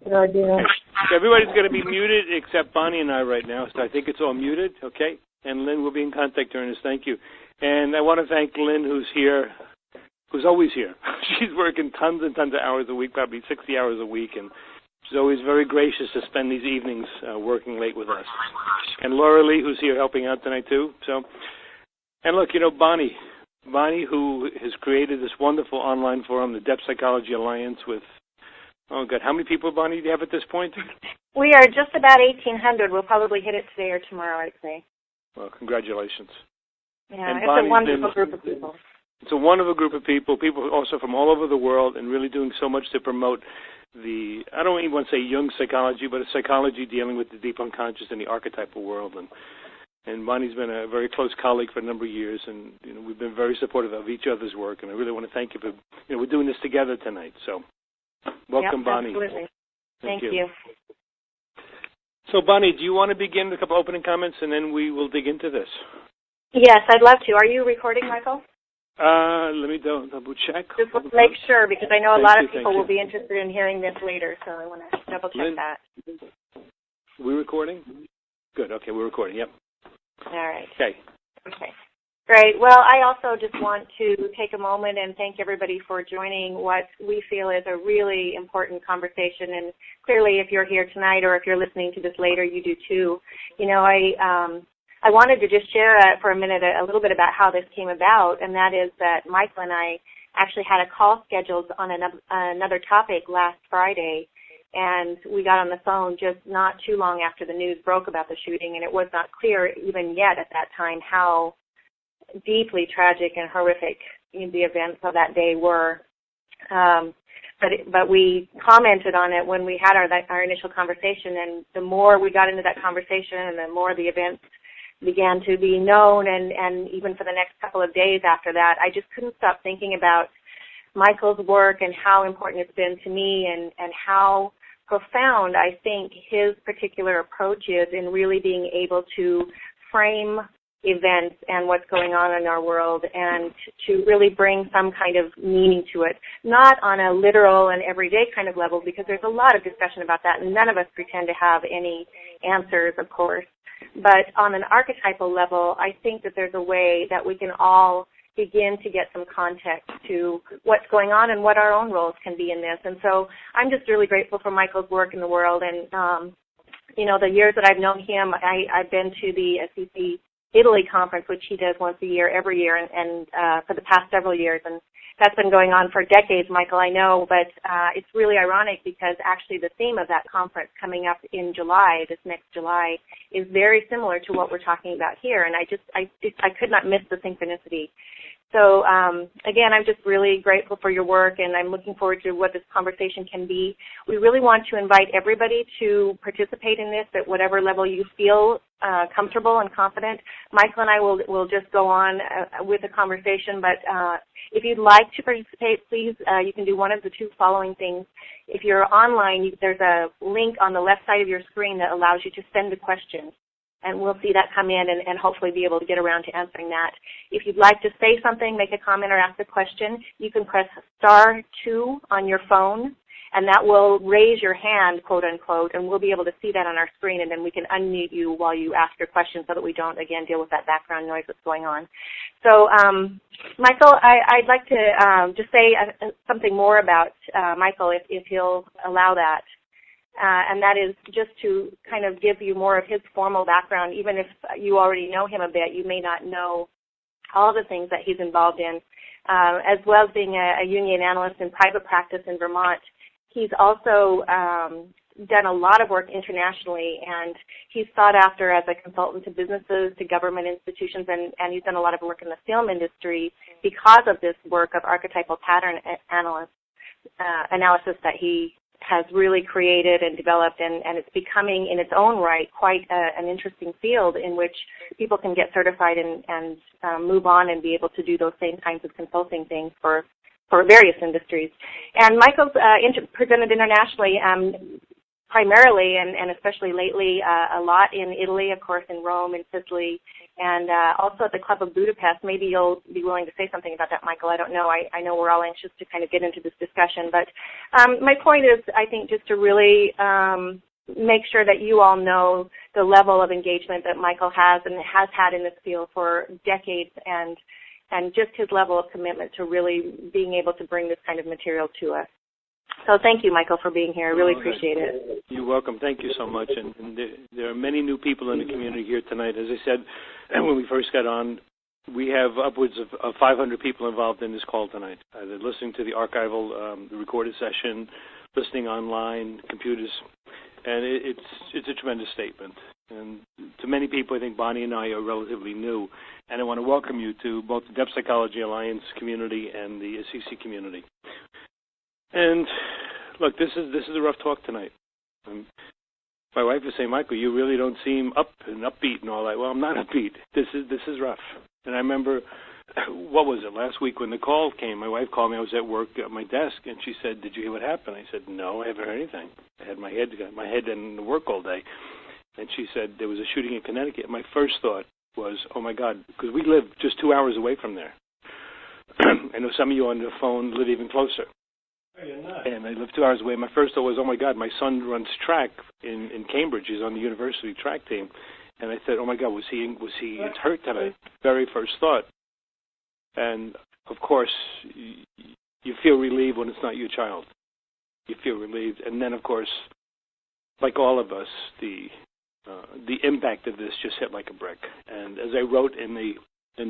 Good idea. Everybody's going to be muted except Bonnie and I right now, so I think it's all muted, okay? And Lynn will be in contact during this. Thank you. And I want to thank Lynn, who's here, who's always here. She's working tons and tons of hours a week, probably 60 hours a week, and she's always very gracious to spend these evenings working late with us. And Laura Lee, who's here helping out tonight, too. So, and look, you know, Bonnie, who has created this wonderful online forum, the Depth Psychology Alliance, with, oh, God, how many people, Bonnie, do you have at this point? We are just about 1,800. We'll probably hit it today or tomorrow, I'd say. Well, congratulations. Yeah, and it's Bonnie's a wonderful group of people. It's a wonderful group of people also from all over the world, and really doing so much to promote the, I don't even want to say Jung psychology, but a psychology dealing with the deep unconscious and the archetypal world. And Bonnie's been a very close colleague for a number of years, and you know, we've been very supportive of each other's work, and I really want to thank you for, you know, we're doing this together tonight. So welcome, yep, Bonnie. Absolutely. Thank you. So, Bonnie, do you want to begin with a couple opening comments, and then we will dig into this? Yes, I'd love to. Are you recording, Michael? Let me double check. Just make sure, because I know a lot of people will be interested in hearing this later, so I want to double check that. We're recording? Good. Okay, we're recording. Yep. All right. Okay. Great. Well, I also just want to take a moment and thank everybody for joining what we feel is a really important conversation. And clearly, if you're here tonight or if you're listening to this later, you do too. You know, I wanted to just share for a minute a little bit about how this came about, and that is that Michael and I actually had a call scheduled on another topic last Friday, and we got on the phone just not too long after the news broke about the shooting, and it was not clear even yet at that time how deeply tragic and horrific the events of that day were. But we commented on it when we had our initial conversation, and the more we got into that conversation and the more the events began to be known, and even for the next couple of days after that, I just couldn't stop thinking about Michael's work and how important it's been to me, and how profound I think his particular approach is in really being able to frame events and what's going on in our world, and to really bring some kind of meaning to it, not on a literal and everyday kind of level, because there's a lot of discussion about that, and none of us pretend to have any answers, of course. But on an archetypal level, I think that there's a way that we can all begin to get some context to what's going on and what our own roles can be in this. And so I'm just really grateful for Michael's work in the world. And, you know, the years that I've known him, I've been to the SEC Italy conference, which he does once a year, every year, and for the past several years. And that's been going on for decades, Michael, I know, but it's really ironic because actually the theme of that conference coming up in July, this next July, is very similar to what we're talking about here, and I could not miss the synchronicity. So, again, I'm just really grateful for your work, and I'm looking forward to what this conversation can be. We really want to invite everybody to participate in this at whatever level you feel comfortable and confident. Michael and I will just go on with the conversation, but if you'd like to participate, please, you can do one of the two following things. If you're online, there's a link on the left side of your screen that allows you to send a question, and we'll see that come in and hopefully be able to get around to answering that. If you'd like to say something, make a comment or ask a question, you can press *2 on your phone, and that will raise your hand, quote unquote, and we'll be able to see that on our screen, and then we can unmute you while you ask your question so that we don't, again, deal with that background noise that's going on. So, Michael, I'd like to just say something more about Michael, if he'll allow that. And that is just to kind of give you more of his formal background. Even if you already know him a bit, you may not know all the things that he's involved in. As well as being a Jungian analyst in private practice in Vermont, he's also done a lot of work internationally, and he's sought after as a consultant to businesses, to government institutions, and he's done a lot of work in the film industry because of this work of archetypal pattern analysis that he has really created and developed, and it's becoming in its own right quite an interesting field in which people can get certified and move on and be able to do those same kinds of consulting things for various industries. And Michael's presented internationally primarily and especially lately a lot in Italy, of course, in Rome and Sicily, and also at the Club of Budapest. Maybe you'll be willing to say something about that, Michael. I don't know. I know we're all anxious to kind of get into this discussion, but my point is, I think, just to really make sure that you all know the level of engagement that Michael has and has had in this field for decades, and just his level of commitment to really being able to bring this kind of material to us. So thank you, Michael, for being here. I really appreciate it. You're welcome. Thank you so much. And there are many new people in the community here tonight. As I said, when we first got on, we have upwards of 500 people involved in this call tonight. They're listening to the archival, the recorded session, listening online, computers. And it's a tremendous statement. And to many people, I think Bonnie and I are relatively new. And I want to welcome you to both the Depth Psychology Alliance community and the CC community. And look, this is a rough talk tonight. My wife was saying, Michael, you really don't seem up and upbeat and all that. Well, I'm not upbeat. This is rough. And I remember, what was it, last week when the call came, my wife called me. I was at work at my desk, and she said, did you hear what happened? I said, no, I haven't heard anything. I had my head in work all day. And she said, there was a shooting in Connecticut. My first thought was, oh, my God, because we live just 2 hours away from there. I know some of you on the phone live even closer. And I live 2 hours away. My first thought was, oh, my God, my son runs track in Cambridge. He's on the university track team. And I said, oh, my God, was he hurt today? Very first thought. And, of course, you feel relieved when it's not your child. You feel relieved. And then, of course, like all of us, the impact of this just hit like a brick. And as I wrote in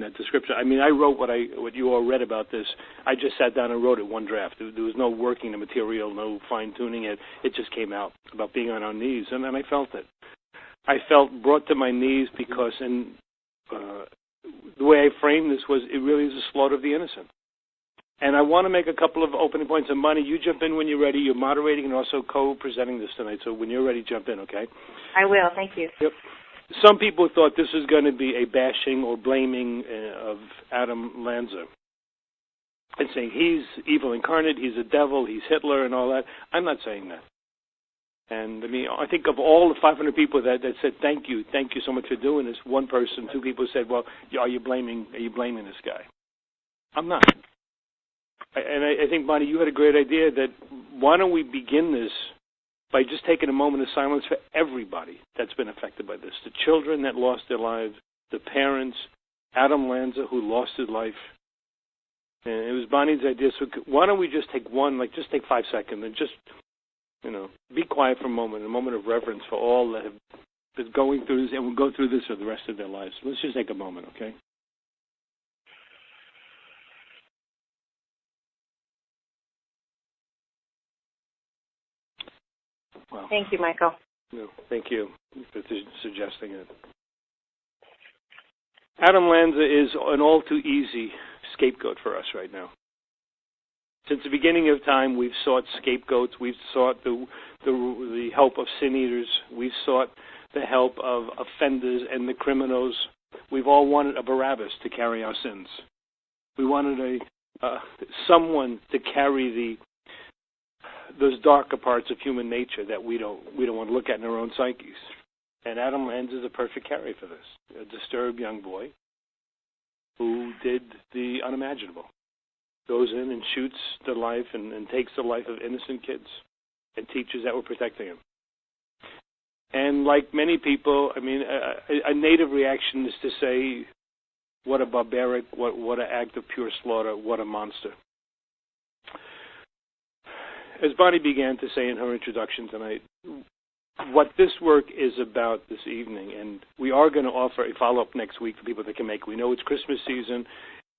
that description, I mean, I wrote what you all read about this. I just sat down and wrote it one draft. There was no working the material, no fine-tuning it. It just came out about being on our knees, and then I felt it. I felt brought to my knees because the way I framed this was it really is a slaughter of the innocent. And I want to make a couple of opening points. And, Bonnie, you jump in when you're ready. You're moderating and also co-presenting this tonight. So when you're ready, jump in, okay? I will. Thank you. Yep. Some people thought this was going to be a bashing or blaming of Adam Lanza and saying he's evil incarnate, he's a devil, he's Hitler and all that. I'm not saying that. And, I mean, I think of all the 500 people that said thank you so much for doing this, one person, two people said, well, are you blaming this guy? I'm not. And I think, Bonnie, you had a great idea that why don't we begin this by just taking a moment of silence for everybody that's been affected by this. The children that lost their lives, the parents, Adam Lanza who lost his life. And it was Bonnie's idea. So why don't we just take just take 5 seconds and just, be quiet for a moment of reverence for all that have been going through this and will go through this for the rest of their lives. Let's just take a moment, okay? Well, thank you, Michael. No, thank you for suggesting it. Adam Lanza is an all too easy scapegoat for us right now. Since the beginning of time, we've sought scapegoats. We've sought the help of sin eaters. We've sought the help of offenders and the criminals. We've all wanted a Barabbas to carry our sins. We wanted someone to carry those darker parts of human nature that we don't want to look at in our own psyches. And Adam Lanza is a perfect carrier for this. A disturbed young boy who did the unimaginable. Goes in and shoots the life and takes the life of innocent kids and teachers that were protecting him. And like many people, I mean, a native reaction is to say, what a barbaric, what an act of pure slaughter, what a monster. As Bonnie began to say in her introduction tonight, what this work is about this evening, and we are going to offer a follow-up next week for people that can make it. We know it's Christmas season,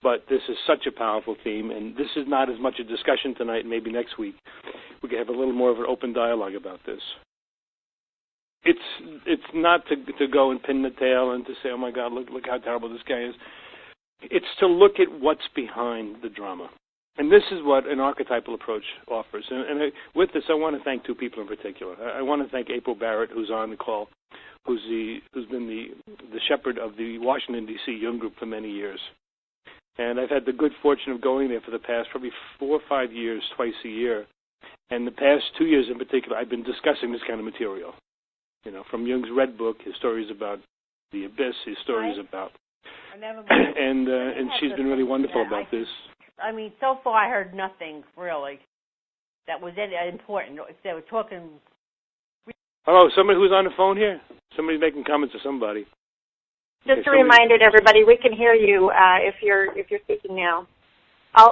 but this is such a powerful theme, and this is not as much a discussion tonight, maybe next week. We can have a little more of an open dialogue about this. It's not to go and pin the tail and to say, oh, my God, look how terrible this guy is. It's to look at what's behind the drama. And this is what an archetypal approach offers. And with this, I want to thank two people in particular. I want to thank April Barrett, who's on the call, who's been the shepherd of the Washington, D.C. Jung Group for many years. And I've had the good fortune of going there for the past probably 4 or 5 years, twice a year, And the past 2 years in particular, I've been discussing this kind of material. From Jung's Red Book, his stories about the abyss, his stories about... and she's been really wonderful about this. I mean, so far I heard nothing, really, that was important. If they were talking... Hello, somebody who's on the phone here? Somebody's making comments to somebody. Just a reminder to everybody, we can hear you if you're speaking now.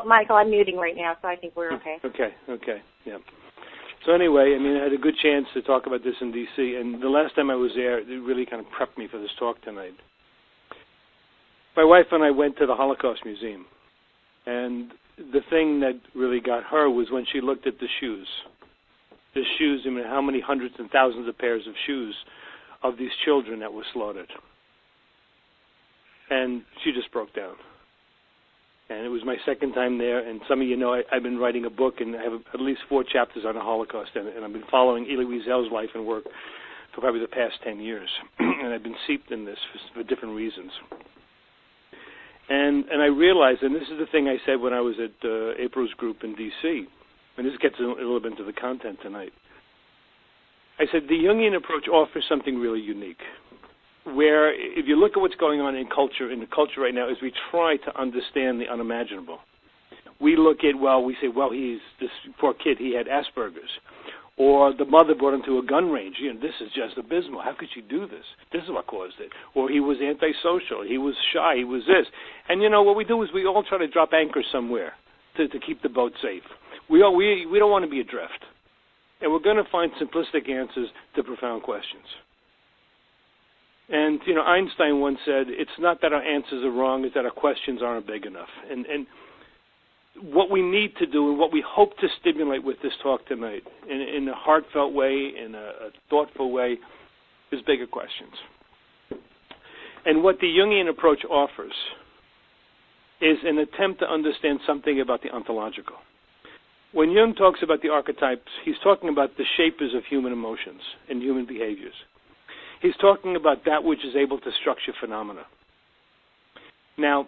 Michael, I'm muting right now, so I think we're okay. Okay, yeah. So anyway, I had a good chance to talk about this in D.C., and the last time I was there, it really kind of prepped me for this talk tonight. My wife and I went to the Holocaust Museum, and the thing that really got her was when she looked at the shoes. The shoes, how many hundreds and thousands of pairs of shoes of these children that were slaughtered. And she just broke down. And it was my second time there, and some of you know I've been writing a book, and I have at least 4 chapters on the Holocaust, and I've been following Elie Wiesel's life and work for probably the past 10 years. And I've been seeped in this for different reasons. And I realized, and this is the thing I said when I was at April's group in D.C., and this gets a little bit into the content tonight. I said the Jungian approach offers something really unique, where if you look at what's going on in the culture right now, is we try to understand the unimaginable. We look at, he's this poor kid, he had Asperger's. Or the mother brought him to a gun range. This is just abysmal. How could she do this? This is what caused it. Or he was antisocial. He was shy. He was this. And, what we do is we all try to drop anchor somewhere to keep the boat safe. We don't want to be adrift. And we're going to find simplistic answers to profound questions. And, Einstein once said, it's not that our answers are wrong, it's that our questions aren't big enough. And what we need to do and what we hope to stimulate with this talk tonight, in a heartfelt way, in a thoughtful way, is bigger questions. And what the Jungian approach offers is an attempt to understand something about the ontological. When Jung talks about the archetypes, he's talking about the shapers of human emotions and human behaviors. He's talking about that which is able to structure phenomena. Now,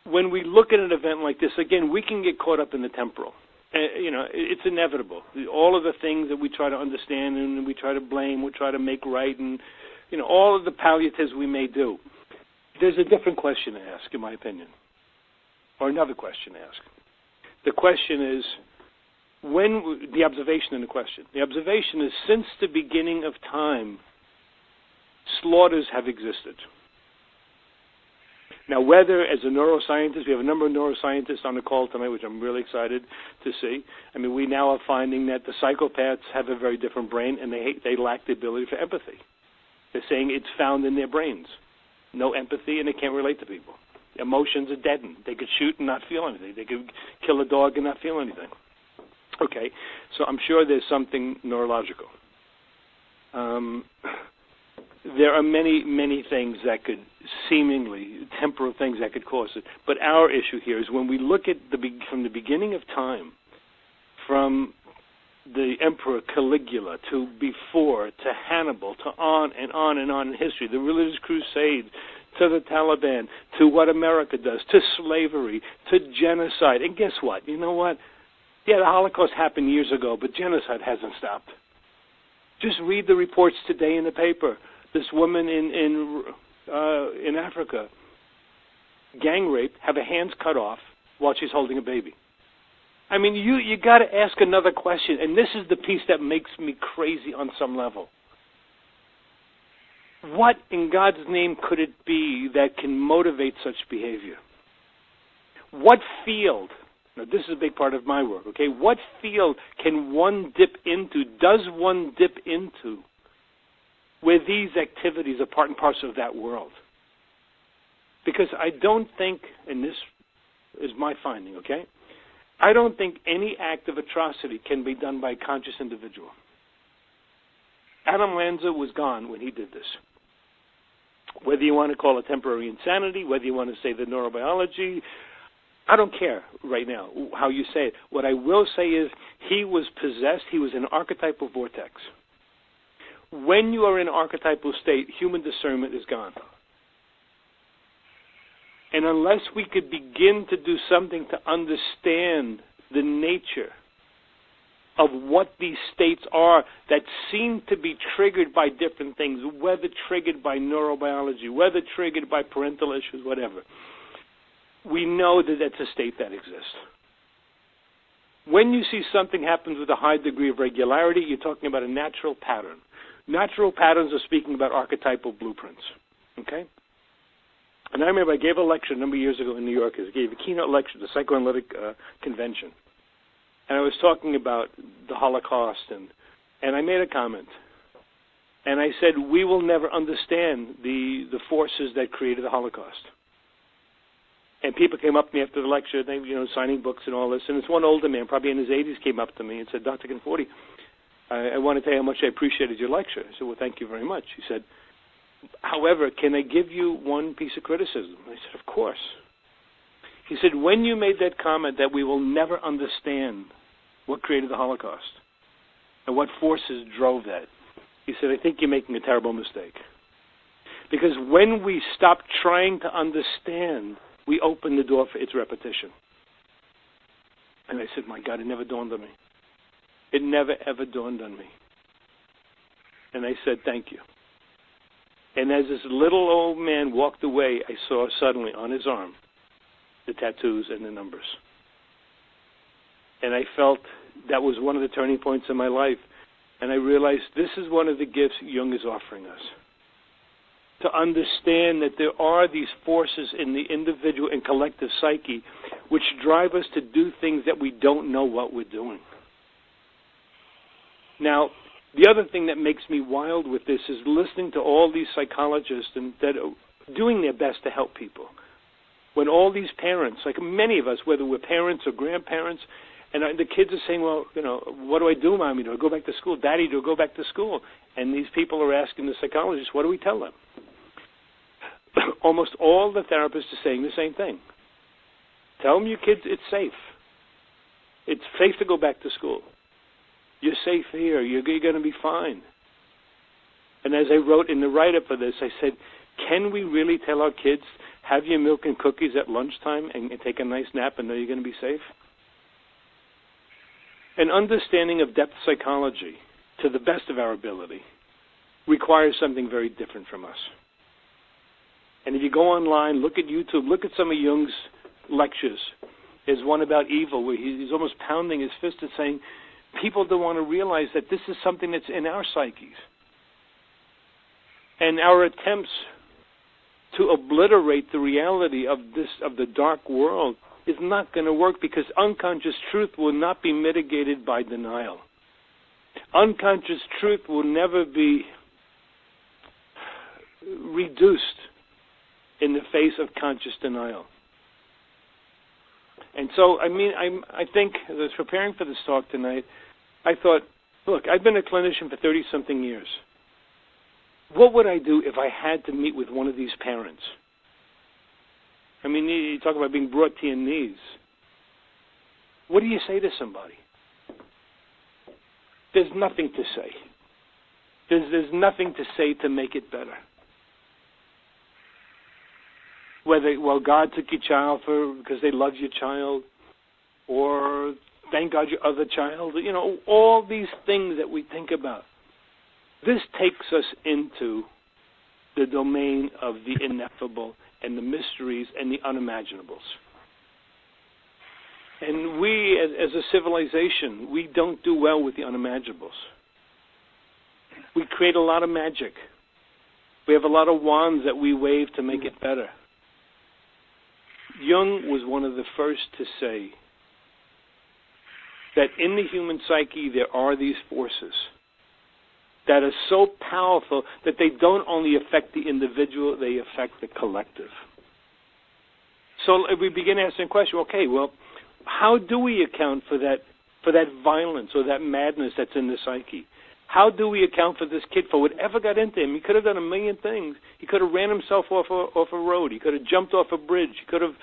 when we look at an event like this, again, we can get caught up in the temporal. It's inevitable. All of the things that we try to understand and we try to blame, we try to make right, and, all of the palliatives we may do. There's a different question to ask, in my opinion, or another question to ask. The question is, the observation in the question. The observation is, since the beginning of time, slaughters have existed. Now, whether as a neuroscientist, we have a number of neuroscientists on the call tonight, which I'm really excited to see. We now are finding that the psychopaths have a very different brain, and they lack the ability for empathy. They're saying it's found in their brains. No empathy, and they can't relate to people. Emotions are deadened. They could shoot and not feel anything. They could kill a dog and not feel anything. Okay, so I'm sure there's something neurological. There are many, many things that could seemingly, temporal things that could cause it. But our issue here is when we look at from the beginning of time, from the Emperor Caligula to before, to Hannibal, to on and on and on in history, the religious crusade, to the Taliban, to what America does, to slavery, to genocide. And guess what? You know what? Yeah, the Holocaust happened years ago, but genocide hasn't stopped. Just read the reports today in the paper. This woman in Africa, gang rape, have her hands cut off while she's holding a baby. You got to ask another question, and this is the piece that makes me crazy on some level. What in God's name could it be that can motivate such behavior? What field? Now, this is a big part of my work, okay? What field can one dip into, does one dip into, where these activities are part and parcel of that world? Because I don't think, and this is my finding, okay? I don't think any act of atrocity can be done by a conscious individual. Adam Lanza was gone when he did this. Whether you want to call it temporary insanity, whether you want to say the neurobiology, I don't care right now how you say it. What I will say is he was possessed. He was in an archetypal vortex. When you are in an archetypal state, human discernment is gone. And unless we could begin to do something to understand the nature of what these states are that seem to be triggered by different things, whether triggered by neurobiology, whether triggered by parental issues, whatever. We know that that's a state that exists. When you see something happens with a high degree of regularity, you're talking about a natural pattern. Natural patterns are speaking about archetypal blueprints, okay? And I remember I gave a lecture a number of years ago in New York. I gave a keynote lecture at the Psychoanalytic Convention. And I was talking about the Holocaust, and I made a comment. And I said, we will never understand the forces that created the Holocaust. And people came up to me after the lecture, they, signing books and all this. And this one older man, probably in his 80s, came up to me and said, Dr. Conforti, I want to tell you how much I appreciated your lecture. I said, well, thank you very much. He said, however, can I give you one piece of criticism? I said, of course. He said, when you made that comment that we will never understand what created the Holocaust and what forces drove that, he said, I think you're making a terrible mistake. Because when we stop trying to understand, we open the door for its repetition. And I said, my God, it never dawned on me. It never, ever dawned on me. And I said, thank you. And as this little old man walked away, I saw suddenly on his arm the tattoos and the numbers. And I felt that was one of the turning points in my life. And I realized this is one of the gifts Jung is offering us. To understand that there are these forces in the individual and collective psyche which drive us to do things that we don't know what we're doing. Now, the other thing that makes me wild with this is listening to all these psychologists and that are doing their best to help people. When all these parents, like many of us, whether we're parents or grandparents, and the kids are saying, well, what do I do, Mommy? Do I go back to school? Daddy, do I go back to school? And these people are asking the psychologists, what do we tell them? Almost all the therapists are saying the same thing. Tell them your kids it's safe. It's safe to go back to school. You're safe here. You're going to be fine. And as I wrote in the write-up for this, I said, can we really tell our kids, have your milk and cookies at lunchtime and take a nice nap and know you're going to be safe? An understanding of depth psychology, to the best of our ability, requires something very different from us. And if you go online, look at YouTube, look at some of Jung's lectures. There's one about evil where he's almost pounding his fist and saying, people don't want to realize that this is something that's in our psyches. And our attempts to obliterate the reality of the dark world is not going to work because unconscious truth will not be mitigated by denial. Unconscious truth will never be reduced in the face of conscious denial. And so, I think, as I was preparing for this talk tonight, I thought, look, I've been a clinician for 30-something years. What would I do if I had to meet with one of these parents? You talk about being brought to your knees. What do you say to somebody? There's nothing to say. There's nothing to say to make it better. Whether, God took your child because they love your child, or thank God your other child, all these things that we think about. This takes us into the domain of the ineffable and the mysteries and the unimaginables. And we, as a civilization, we don't do well with the unimaginables. We create a lot of magic. We have a lot of wands that we wave to make it better. Jung was one of the first to say that in the human psyche there are these forces that are so powerful that they don't only affect the individual, they affect the collective. So we begin asking the question, okay, well, how do we account for that violence or that madness that's in the psyche? How do we account for this kid, for whatever got into him? He could have done a million things. He could have ran himself off a road. He could have jumped off a bridge. He could have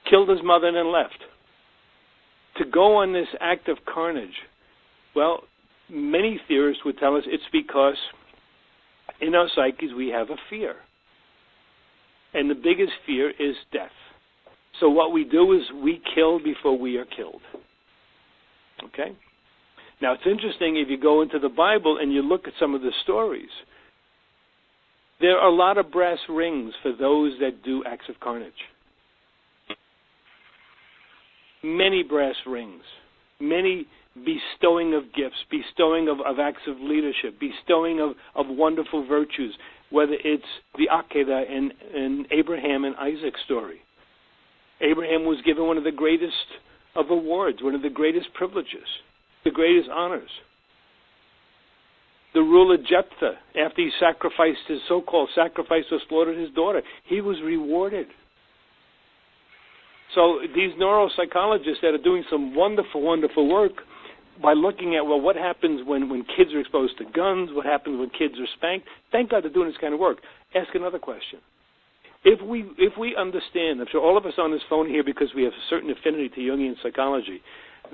killed his mother and then left. To go on this act of carnage, well, many theorists would tell us it's because in our psyches we have a fear. And the biggest fear is death. So what we do is we kill before we are killed. Okay? Now, it's interesting if you go into the Bible and you look at some of the stories. There are a lot of brass rings for those that do acts of carnage. Many brass rings. Many bestowing of gifts, bestowing of acts of leadership, bestowing of wonderful virtues, whether it's the Akedah in Abraham and Isaac's story. Abraham was given one of the greatest of awards, one of the greatest privileges, the greatest honors. The ruler Jephthah, after he sacrificed his so-called sacrifice or slaughtered his daughter, he was rewarded. So these neuropsychologists that are doing some wonderful, wonderful work by looking at, well, what happens when kids are exposed to guns, what happens when kids are spanked, thank God they're doing this kind of work. Ask another question. If we understand, I'm sure all of us on this phone here, because we have a certain affinity to Jungian psychology,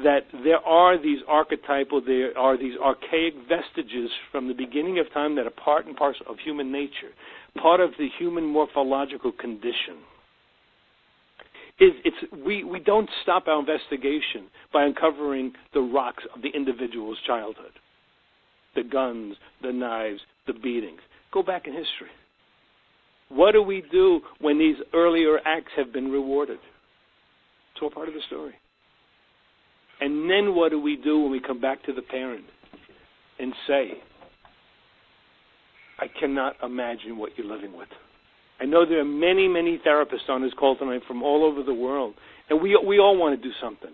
that there are these archetypal, there are these archaic vestiges from the beginning of time that are part and parcel of human nature, part of the human morphological condition. We don't stop our investigation by uncovering the rocks of the individual's childhood, the guns, the knives, the beatings. Go back in history. What do we do when these earlier acts have been rewarded? It's all part of the story. And then what do we do when we come back to the parent and say, I cannot imagine what you're living with. I know there are many, many therapists on this call tonight from all over the world, and we all want to do something.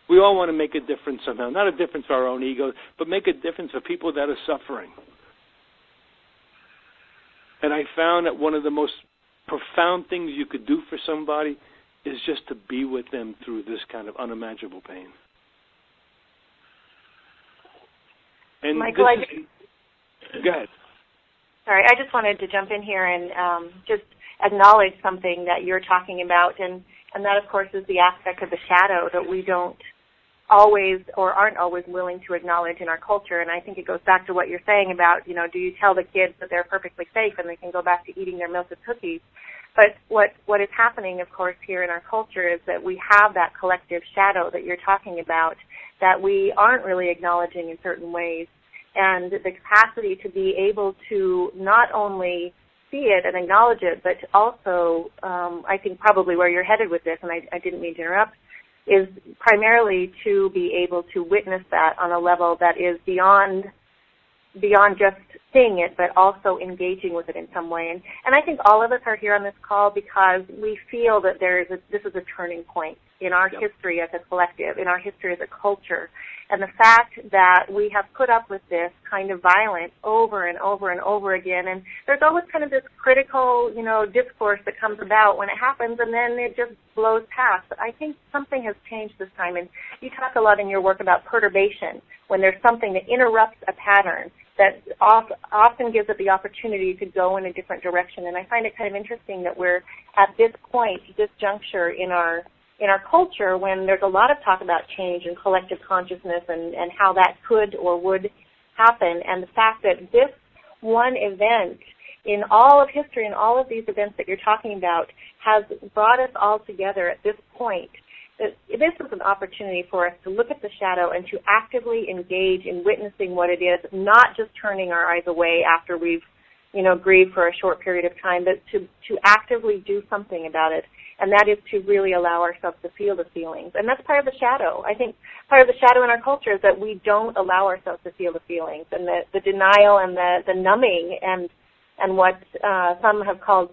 We all want to make a difference somehow. Not a difference for our own egos, but make a difference for people that are suffering. And I found that one of the most profound things you could do for somebody is just to be with them through this kind of unimaginable pain. And Michael, go ahead. Sorry, I just wanted to jump in here and just acknowledge something that you're talking about, and that, of course, is the aspect of the shadow that we don't always or aren't always willing to acknowledge in our culture. And I think it goes back to what you're saying about, do you tell the kids that they're perfectly safe and they can go back to eating their melted cookies? But what is happening, of course, here in our culture is that we have that collective shadow that you're talking about that we aren't really acknowledging in certain ways. And the capacity to be able to not only see it and acknowledge it, but also, I think probably where you're headed with this, and I didn't mean to interrupt, is primarily to be able to witness that on a level that is beyond just seeing it, but also engaging with it in some way. And I think all of us are here on this call because we feel that this is a turning point in our history as a collective, in our history as a culture. And the fact that we have put up with this kind of violence over and over and over again, and there's always kind of this critical, discourse that comes about when it happens, and then it just blows past. But I think something has changed this time, and you talk a lot in your work about perturbation, when there's something that interrupts a pattern that often gives it the opportunity to go in a different direction. And I find it kind of interesting that we're at this point, this juncture in our culture, when there's a lot of talk about change and collective consciousness and how that could or would happen, and the fact that this one event in all of history and all of these events that you're talking about has brought us all together at this point. This is an opportunity for us to look at the shadow and to actively engage in witnessing what it is, not just turning our eyes away after we've, grieved for a short period of time, but to actively do something about it. And that is to really allow ourselves to feel the feelings. And that's part of the shadow. I think part of the shadow in our culture is that we don't allow ourselves to feel the feelings, and the denial and the numbing and what some have called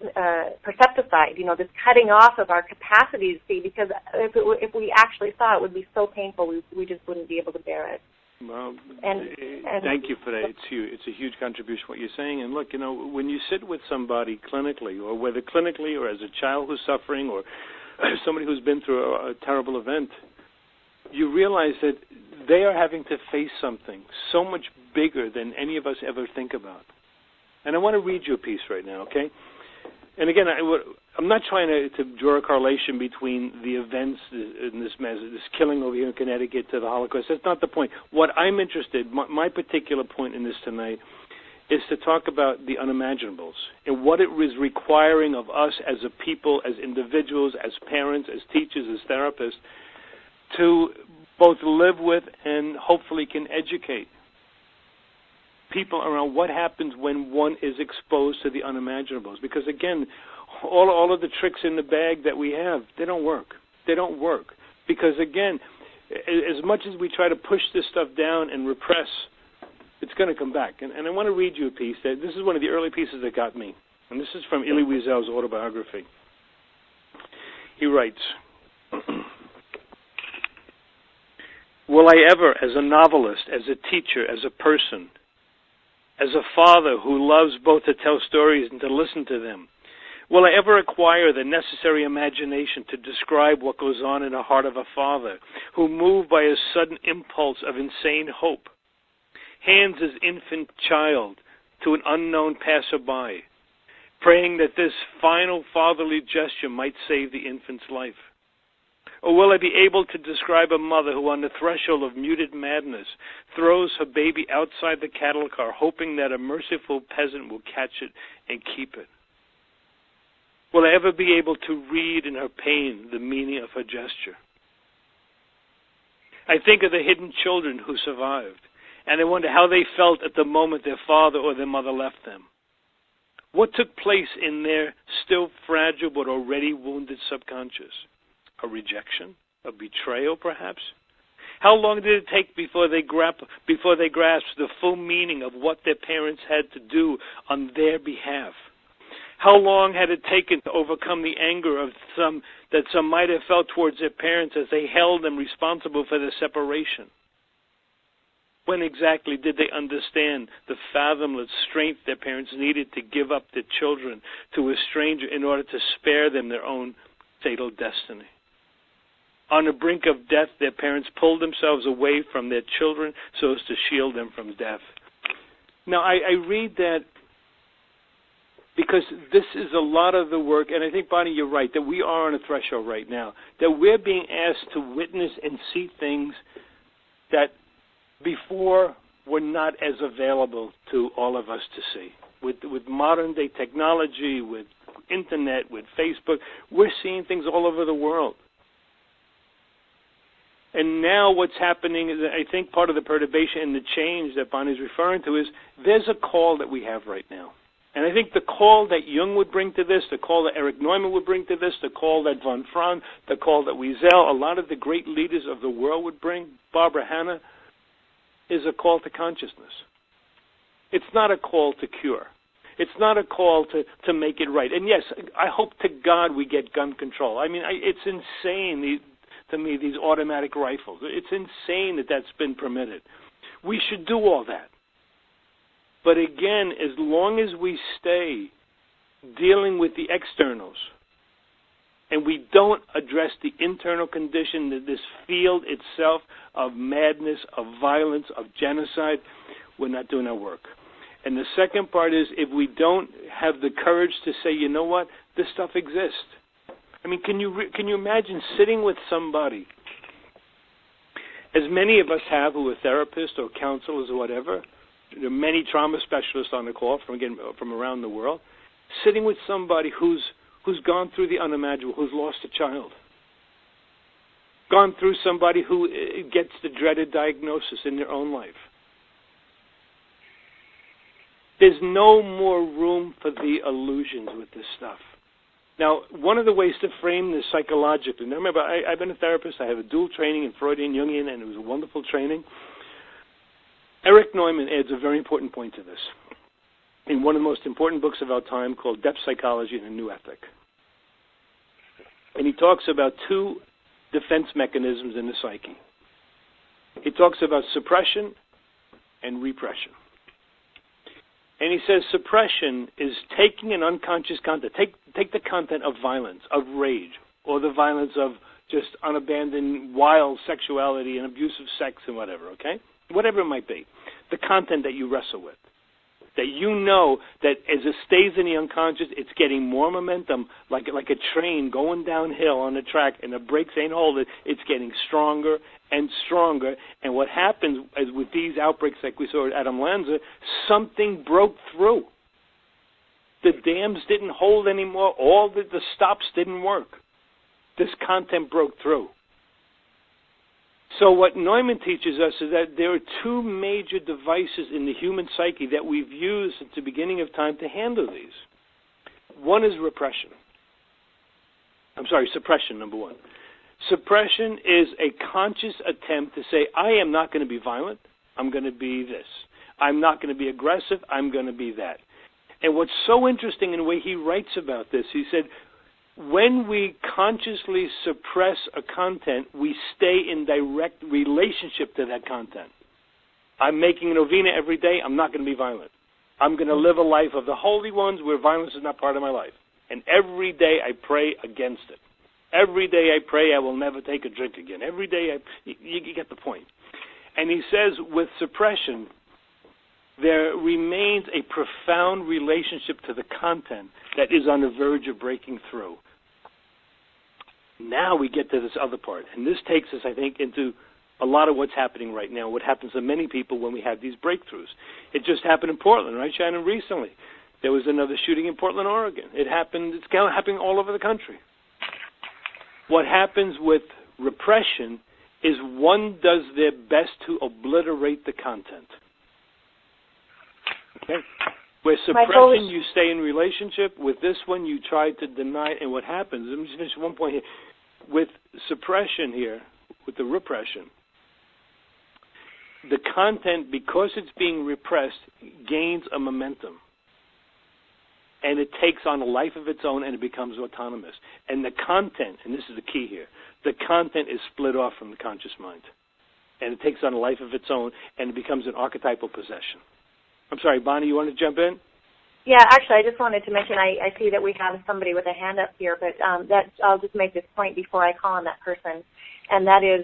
percepticide, this cutting off of our capacity to see, because if we actually saw it would be so painful, we just wouldn't be able to bear it. Well, thank you for that. It's a huge contribution what you're saying. And look, when you sit with somebody clinically, or whether clinically or as a child who's suffering or somebody who's been through a terrible event, you realize that they are having to face something so much bigger than any of us ever think about. And I want to read you a piece right now, okay? And again, I'm not trying to draw a correlation between the events in this killing over here in Connecticut to the Holocaust. That's not the point. What I'm interested, my particular point in this tonight, is to talk about the unimaginables and what it was requiring of us as a people, as individuals, as parents, as teachers, as therapists, to both live with and hopefully can educate people around what happens when one is exposed to the unimaginables. Because again, all of the tricks in the bag that we have, they don't work. They don't work. Because again, as much as we try to push this stuff down and repress, it's going to come back. And I want to read you a piece. This is one of the early pieces that got me. And this is from Elie Wiesel's autobiography. He writes, will I ever, as a novelist, as a teacher, as a person, as a father who loves both to tell stories and to listen to them, will I ever acquire the necessary imagination to describe what goes on in the heart of a father who, moved by a sudden impulse of insane hope, hands his infant child to an unknown passerby, praying that this final fatherly gesture might save the infant's life? Or will I be able to describe a mother who, on the threshold of muted madness, throws her baby outside the cattle car, hoping that a merciful peasant will catch it and keep it? Will I ever be able to read in her pain the meaning of her gesture? I think of the hidden children who survived, and I wonder how they felt at the moment their father or their mother left them. What took place in their still fragile but already wounded subconscious? A rejection? A betrayal, perhaps? How long did it take before they grasped the full meaning of what their parents had to do on their behalf? How long had it taken to overcome the anger of some might have felt towards their parents as they held them responsible for their separation? When exactly did they understand the fathomless strength their parents needed to give up their children to a stranger in order to spare them their own fatal destiny? On the brink of death, their parents pulled themselves away from their children so as to shield them from death. Now, I read that because this is a lot of the work, and I think, Bonnie, you're right, that we are on a threshold right now, that we're being asked to witness and see things that before were not as available to all of us to see. With modern-day technology, with Internet, with Facebook, we're seeing things all over the world. And now what's happening is, I think part of the perturbation and the change that Bonnie's referring to is there's a call that we have right now. And I think the call that Jung would bring to this, the call that Erich Neumann would bring to this, the call that von Franz, the call that Wiesel, a lot of the great leaders of the world would bring, Barbara Hanna, is a call to consciousness. It's not a call to cure. It's not a call to make it right. And yes, I hope to God we get gun control. I mean, it's insane to me, these automatic rifles. It's insane that that's been permitted. We should do all that. But again, as long as we stay dealing with the externals and we don't address the internal condition, that this field itself of madness, of violence, of genocide, we're not doing our work. And the second part is, if we don't have the courage to say, you know what, this stuff exists. I mean, can you imagine sitting with somebody, as many of us have who are therapists or counselors or whatever? There are many trauma specialists on the call from around the world, sitting with somebody who's gone through the unimaginable, who's lost a child, gone through somebody who gets the dreaded diagnosis in their own life. There's no more room for the illusions with this stuff. Now, one of the ways to frame this psychologically, now remember, I've been a therapist. I have a dual training in Freudian, Jungian, and it was a wonderful training. Erich Neumann adds a very important point to this in one of the most important books of our time called Depth Psychology and a New Ethic. And he talks about two defense mechanisms in the psyche. He talks about suppression and repression. And he says suppression is taking an unconscious content, take the content of violence, of rage, or the violence of just unabandoned wild sexuality and abusive sex and whatever, okay? Whatever it might be, the content that you wrestle with, that you know that as it stays in the unconscious, it's getting more momentum, like a train going downhill on the track, and the brakes ain't holding. It's getting stronger and stronger. And what happens is with these outbreaks, like we saw at Adam Lanza, something broke through. The dams didn't hold anymore. All the stops didn't work. This content broke through. So what Neumann teaches us is that there are two major devices in the human psyche that we've used since the beginning of time to handle these. One is suppression, number one. Suppression is a conscious attempt to say, I am not going to be violent, I'm going to be this. I'm not going to be aggressive, I'm going to be that. And what's so interesting in the way he writes about this, he said, when we consciously suppress a content, we stay in direct relationship to that content. I'm making a novena every day, I'm not going to be violent. I'm going to live a life of the holy ones where violence is not part of my life. And every day I pray against it. Every day I pray I will never take a drink again. Every day you get the point. And he says with suppression, there remains a profound relationship to the content that is on the verge of breaking through. Now we get to this other part. And this takes us, I think, into a lot of what's happening right now, what happens to many people when we have these breakthroughs. It just happened in Portland, right, Shannon, recently. There was another shooting in Portland, Oregon. It's happening all over the country. What happens with repression is one does their best to obliterate the content. Okay? Where suppression, you stay in relationship. With this one, you try to deny. And what happens, let me just finish one point here. With suppression here, with the repression, the content, because it's being repressed, gains a momentum. And it takes on a life of its own and it becomes autonomous. And the content, and this is the key here, the content is split off from the conscious mind. And it takes on a life of its own and it becomes an archetypal possession. I'm sorry, Bonnie, you want to jump in? Yeah, actually, I just wanted to mention, I see that we have somebody with a hand up here, but I'll just make this point before I call on that person. And that is,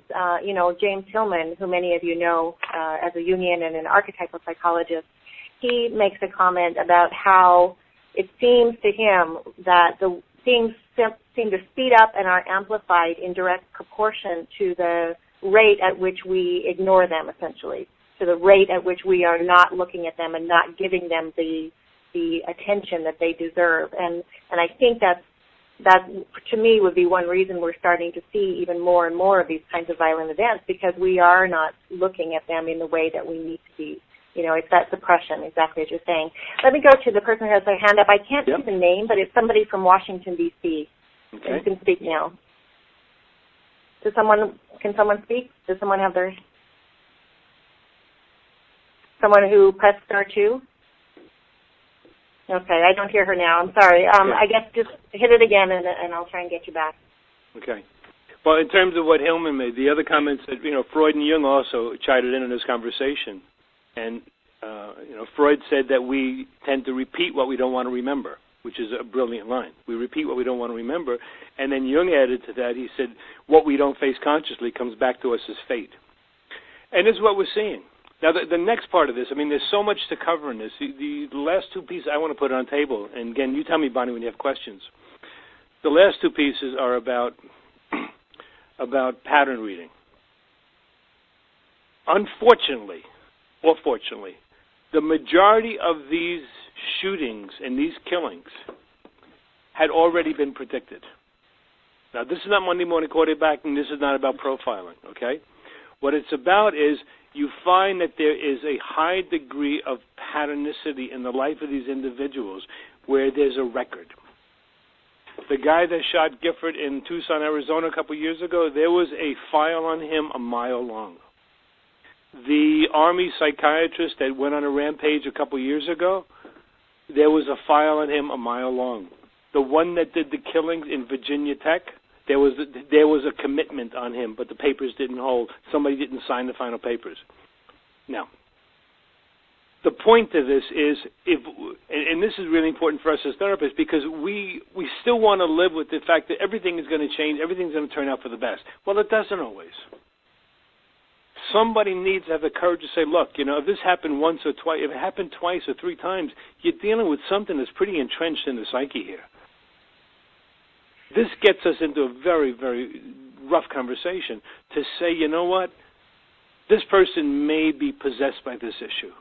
James Hillman, who many of you know as a Jungian and an archetypal psychologist. He makes a comment about how it seems to him that the things seem to speed up and are amplified in direct proportion to the rate at which we ignore them, essentially, to the rate at which we are not looking at them and not giving them the attention that they deserve. And I think that to me would be one reason we're starting to see even more and more of these kinds of violent events, because we are not looking at them in the way that we need to be. It's that suppression, exactly as you're saying. Let me go to the person who has their hand up. I can't see the name, but it's somebody from Washington, D.C. Okay. You can speak now. Can someone speak? Does someone have someone who pressed star 2? Okay, I don't hear her now. I'm sorry. I guess just hit it again, and I'll try and get you back. Okay. Well, in terms of what Hillman made, the other comments that, Freud and Jung also chided in this conversation. And, Freud said that we tend to repeat what we don't want to remember, which is a brilliant line. We repeat what we don't want to remember. And then Jung added to that, he said, what we don't face consciously comes back to us as fate. And this is what we're seeing. Now, the next part of this, there's so much to cover in this. The last two pieces I want to put on the table, and again, you tell me, Bonnie, when you have questions. The last two pieces are about pattern reading. Unfortunately, or fortunately, the majority of these shootings and these killings had already been predicted. Now, this is not Monday morning quarterbacking. This is not about profiling, okay? What it's about is you find that there is a high degree of patternicity in the life of these individuals where there's a record. The guy that shot Gifford in Tucson, Arizona a couple of years ago, there was a file on him a mile long. The Army psychiatrist that went on a rampage a couple of years ago, there was a file on him a mile long. The one that did the killings in Virginia Tech, there was a commitment on him, but the papers didn't hold. Somebody didn't sign the final papers. Now, the point of this is, and this is really important for us as therapists, because we still want to live with the fact that everything is going to change, everything's going to turn out for the best. Well, it doesn't always. Somebody needs to have the courage to say, look, if this happened once or twice, if it happened twice or three times, you're dealing with something that's pretty entrenched in the psyche here. This gets us into a very, very rough conversation to say, you know what, this person may be possessed by this issue.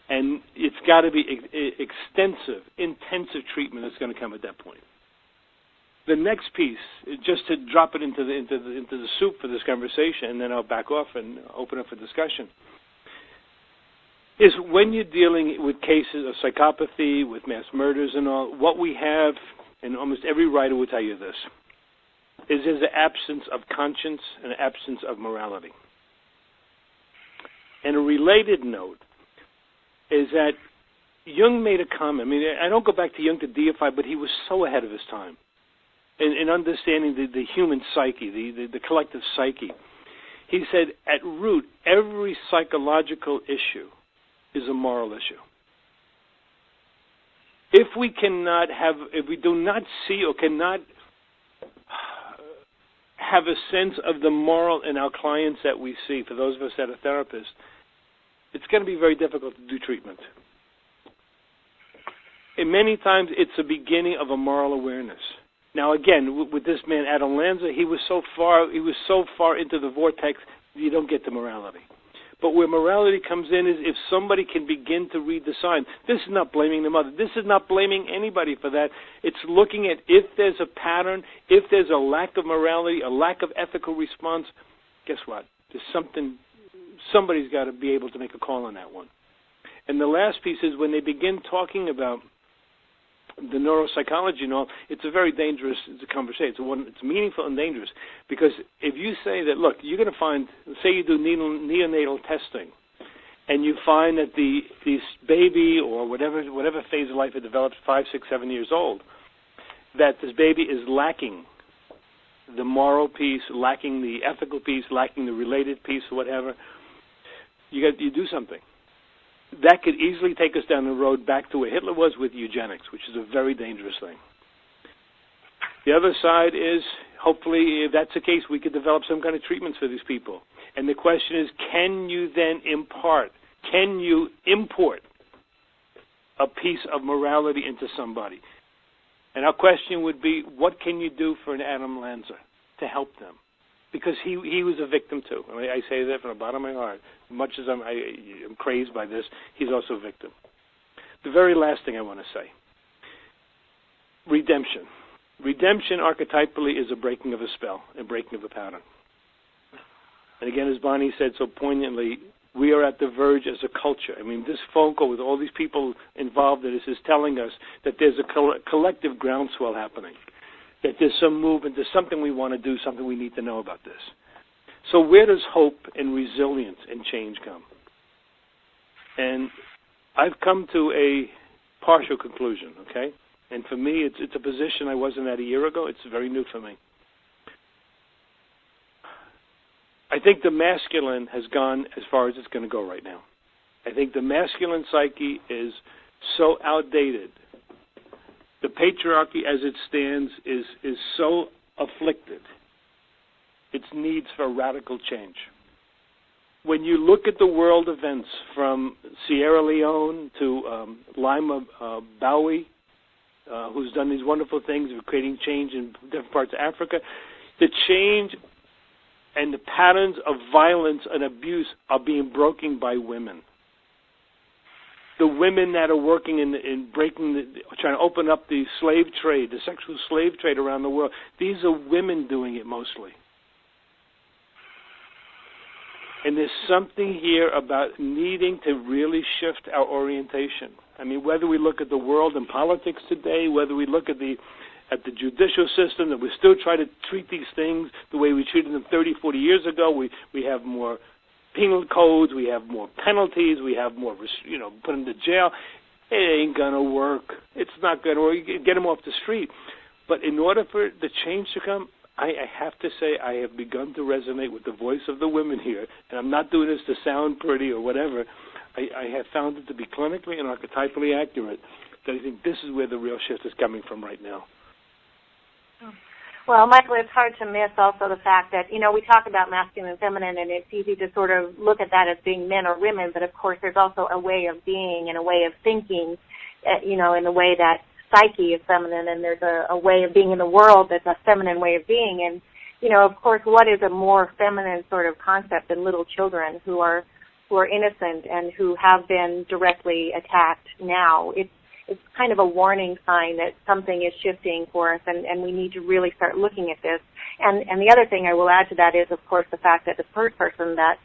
And it's got to be extensive, intensive treatment that's going to come at that point. The next piece, just to drop it into the soup for this conversation, and then I'll back off and open up for discussion, is when you're dealing with cases of psychopathy, with mass murders and all, what we have, and almost every writer will tell you this, is there's an absence of conscience and an absence of morality. And a related note is that Jung made a comment. I mean, I don't go back to Jung to deify, but he was so ahead of his time in understanding the human psyche, the collective psyche. He said, at root, every psychological issue is a moral issue. If we do not see or cannot have a sense of the moral in our clients that we see, for those of us that are therapists, it's going to be very difficult to do treatment. And many times it's the beginning of a moral awareness. Now again, with this man, Adam Lanza, he was so far into the vortex, you don't get to morality. But where morality comes in is if somebody can begin to read the signs. This is not blaming the mother. This is not blaming anybody for that. It's looking at if there's a pattern, if there's a lack of morality, a lack of ethical response, guess what? There's somebody's got to be able to make a call on that one. And the last piece is when they begin talking about the neuropsychology and all, it's a very dangerous conversation. It's meaningful and dangerous because if you say that, look, you're going to find, say you do neonatal testing, and you find that this baby or whatever phase of life it develops, 5, 6, 7 years old, that this baby is lacking the moral piece, lacking the ethical piece, lacking the related piece, or whatever, you do something. That could easily take us down the road back to where Hitler was with eugenics, which is a very dangerous thing. The other side is, hopefully, if that's the case, we could develop some kind of treatments for these people. And the question is, can you then import a piece of morality into somebody? And our question would be, what can you do for an Adam Lanza to help them? Because he was a victim too. I mean, I say that from the bottom of my heart. Much as I'm crazed by this, he's also a victim. The very last thing I want to say, redemption. Redemption archetypally is a breaking of a spell, a breaking of a pattern. And again, as Bonnie said so poignantly, we are at the verge as a culture. I mean, this phone call with all these people involved in this is telling us that there's a collective groundswell happening, that there's some movement, there's something we want to do, something we need to know about this. So where does hope and resilience and change come? And I've come to a partial conclusion, okay? And for me, it's a position I wasn't at a year ago. It's very new for me. I think the masculine has gone as far as it's going to go right now. I think the masculine psyche is so outdated. The patriarchy as it stands is so afflicted. Its needs for radical change. When you look at the world events from Sierra Leone to Lima Bowie, who's done these wonderful things of creating change in different parts of Africa, the change and the patterns of violence and abuse are being broken by women. The women that are working in breaking, trying to open up the slave trade, the sexual slave trade around the world, these are women doing it mostly. And there's something here about needing to really shift our orientation. I mean, whether we look at the world and politics today, whether we look at the judicial system, that we still try to treat these things the way we treated them 30, 40 years ago. We have more penal codes, we have more penalties, we have more, put them to jail. It ain't going to work. It's not going to work. You get them off the street. But in order for the change to come, I have to say I have begun to resonate with the voice of the women here, and I'm not doing this to sound pretty or whatever. I have found it to be clinically and archetypally accurate, that I think this is where the real shift is coming from right now. Well, Michael, it's hard to miss also the fact that, we talk about masculine and feminine, and it's easy to sort of look at that as being men or women, but of course there's also a way of being and a way of thinking, in the way that psyche is feminine, and there's a way of being in the world that's a feminine way of being. And, of course, what is a more feminine sort of concept than little children who are innocent and who have been directly attacked now? is kind of a warning sign that something is shifting for us, and we need to really start looking at this. And the other thing I will add to that is, of course, the fact that the first person that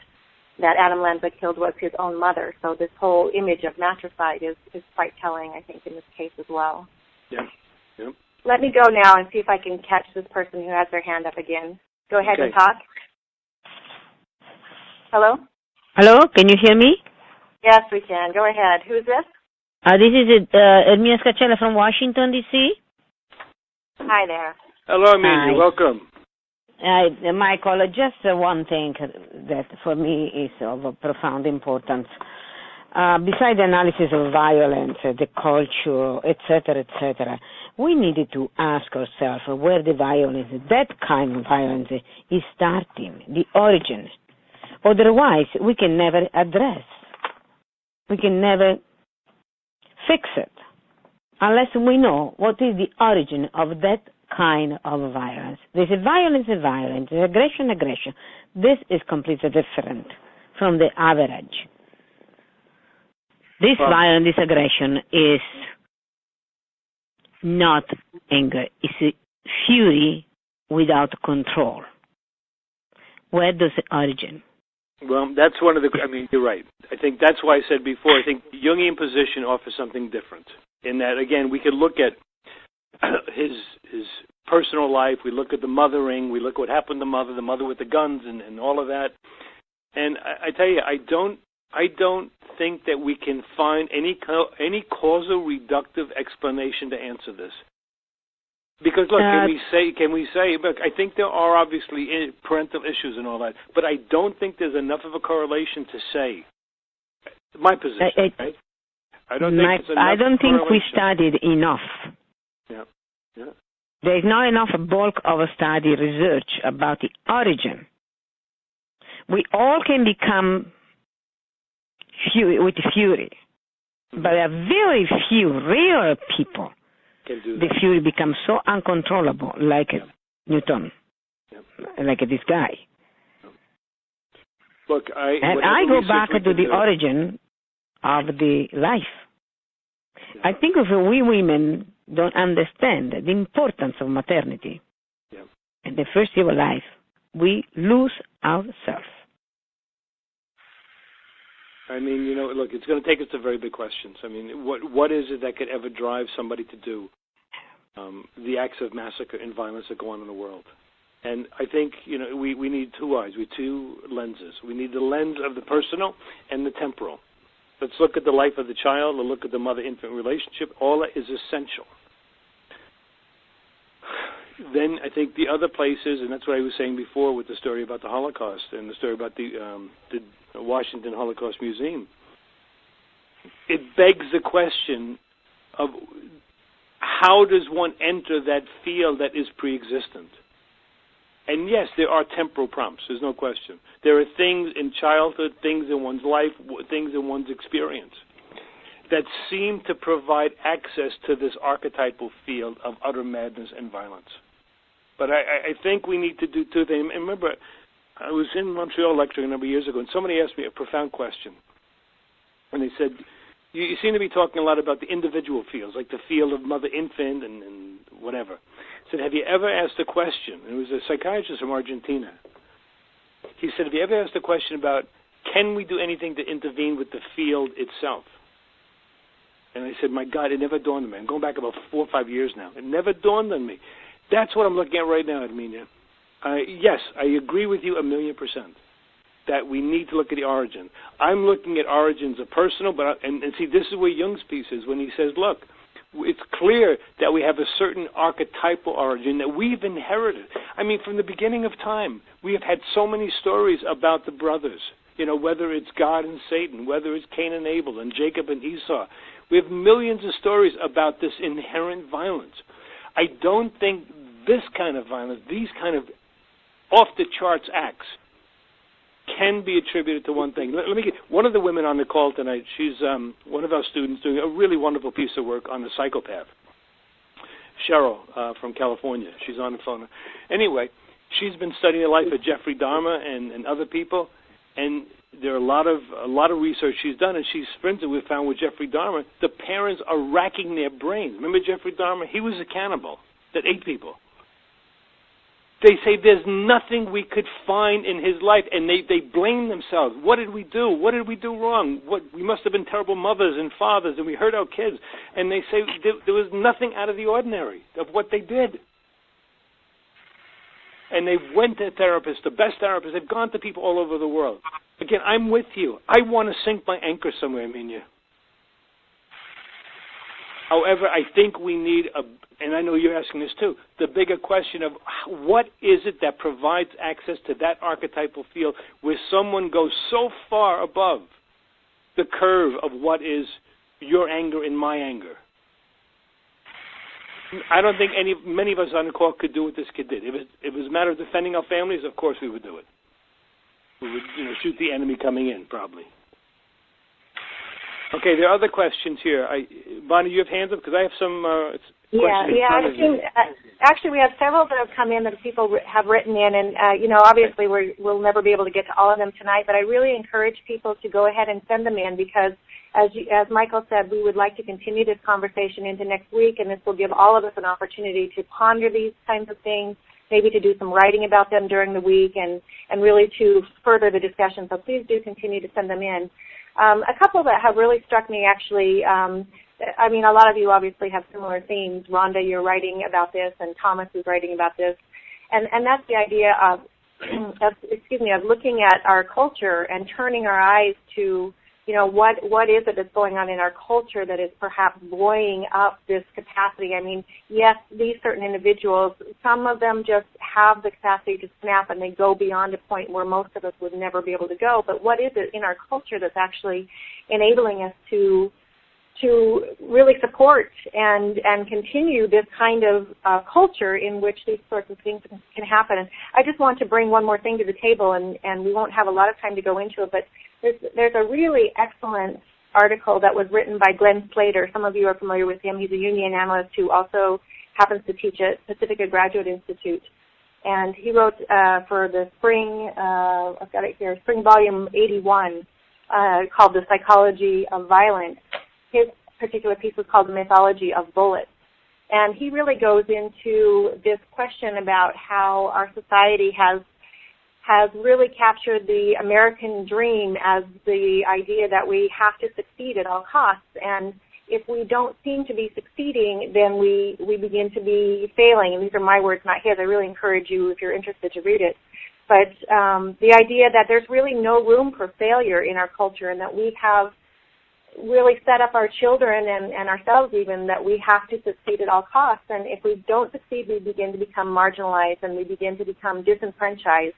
Adam Lanza killed was his own mother. So this whole image of matricide is quite telling, I think, in this case as well. Yeah. Yep. Let me go now and see if I can catch this person who has their hand up again. Go ahead and talk. Hello? Hello, can you hear me? Yes, we can. Go ahead. Who's this? This is Ermina Scacella from Washington, D.C. Hi there. Hello, Ermina. Welcome. Michael, just one thing that for me is of profound importance. Besides the analysis of violence, the culture, etc., we needed to ask ourselves where the violence, that kind of violence, is starting, the origin. Otherwise, we can never address. We can never fix it unless we know what is the origin of that kind of violence. There's a violence, there's aggression. This is completely different from the average. This violence, this aggression is not anger. It's a fury without control. Where does the origin? Well, that's one of the, you're right. I think that's why I said before, I think the Jungian position offers something different. In that, again, we could look at his personal life, we look at the mothering, we look at what happened to the mother with the guns and all of that. And I tell you, I don't think that we can find any causal reductive explanation to answer this. Because look, can we say? Look, I think there are obviously parental issues and all that, but I don't think there's enough of a correlation to say. My position, right? I don't think we studied enough. Yeah. There is not enough bulk of study research about the origin. We all can become with fury, but there are very few real people. The fury becomes so uncontrollable, like Newtown, like this guy. Look, I go back to the origin of the life. I think if we women don't understand the importance of maternity in the first year of life, we lose ourselves. Look, it's going to take us to very big questions. What is it that could ever drive somebody to do the acts of massacre and violence that go on in the world? And I think, we need two eyes, two lenses. We need the lens of the personal and the temporal. Let's look at the life of the child, let's look at the mother-infant relationship. All that is essential. Then I think the other places, and that's what I was saying before with the story about the Holocaust and the story about the Washington Holocaust Museum, it begs the question of how does one enter that field that is pre-existent? And yes, there are temporal prompts, there's no question. There are things in childhood, things in one's life, things in one's experience that seem to provide access to this archetypal field of utter madness and violence. But I think we need to do two things. And remember, I was in Montreal lecturing a number of years ago, and somebody asked me a profound question. And they said, you seem to be talking a lot about the individual fields, like the field of mother-infant and whatever. I said, have you ever asked a question? And it was a psychiatrist from Argentina. He said, have you ever asked a question about, can we do anything to intervene with the field itself? And I said, my God, it never dawned on me. I'm going back about 4 or 5 years now. It never dawned on me. That's what I'm looking at right now, Ermina. Yes, I agree with you 1,000,000% that we need to look at the origin. I'm looking at origins of personal, and see, this is where Jung's piece is when he says, look, it's clear that we have a certain archetypal origin that we've inherited. From the beginning of time, we have had so many stories about the brothers, whether it's God and Satan, whether it's Cain and Abel and Jacob and Esau. We have millions of stories about this inherent violence. I don't think this kind of violence, these kind of off-the-charts acts, can be attributed to one thing. Let me get one of the women on the call tonight. She's one of our students doing a really wonderful piece of work on the psychopath. Cheryl from California. She's on the phone. Anyway, she's been studying the life of Jeffrey Dahmer and other people, and there are a lot of research she's done, and for instance, we found with Jeffrey Dahmer, the parents are racking their brains. Remember Jeffrey Dahmer? He was a cannibal that ate people. They say there's nothing we could find in his life, and they blame themselves. What did we do? What did we do wrong? We must have been terrible mothers and fathers, and we hurt our kids. And they say there was nothing out of the ordinary of what they did. And they went to therapists, the best therapists. They've gone to people all over the world. Again, I'm with you. I want to sink my anchor somewhere, Minya. However, I think we need and I know you're asking this too, the bigger question of what is it that provides access to that archetypal field where someone goes so far above the curve of what is your anger and my anger. I don't think many of us on the call could do what this kid did. If it was a matter of defending our families, of course we would do it. We would, shoot the enemy coming in, probably. Okay, there are other questions here. Bonnie, you have hands up? Because I have some questions. Actually, we have several that have come in that people have written in, and, obviously we'll never be able to get to all of them tonight, but I really encourage people to go ahead and send them in because, as Michael said, we would like to continue this conversation into next week, and this will give all of us an opportunity to ponder these kinds of things, maybe to do some writing about them during the week, and really to further the discussion. So please do continue to send them in. A couple that have really struck me, actually, a lot of you obviously have similar themes. Rhonda, you're writing about this, and Thomas is writing about this. And that's the idea of looking at our culture and turning our eyes to, what is it that's going on in our culture that is perhaps buoying up this capacity. I mean, yes, these certain individuals, some of them just have the capacity to snap and they go beyond a point where most of us would never be able to go. But what is it in our culture that's actually enabling us to really support and continue this kind of culture in which these sorts of things can happen? And I just want to bring one more thing to the table, and we won't have a lot of time to go into it, but there's a really excellent article that was written by Glenn Slater. Some of you are familiar with him. He's a Jungian analyst who also happens to teach at Pacifica Graduate Institute. And he wrote for the spring, I've got it here, spring volume 81, called The Psychology of Violence. His particular piece was called The Mythology of Bullets. And he really goes into this question about how our society has really captured the American dream as the idea that we have to succeed at all costs. And if we don't seem to be succeeding, then we begin to be failing. And these are my words, not his. I really encourage you, if you're interested, to read it. But the idea that there's really no room for failure in our culture, and that we have really set up our children and ourselves even that we have to succeed at all costs. And if we don't succeed, we begin to become marginalized and we begin to become disenfranchised.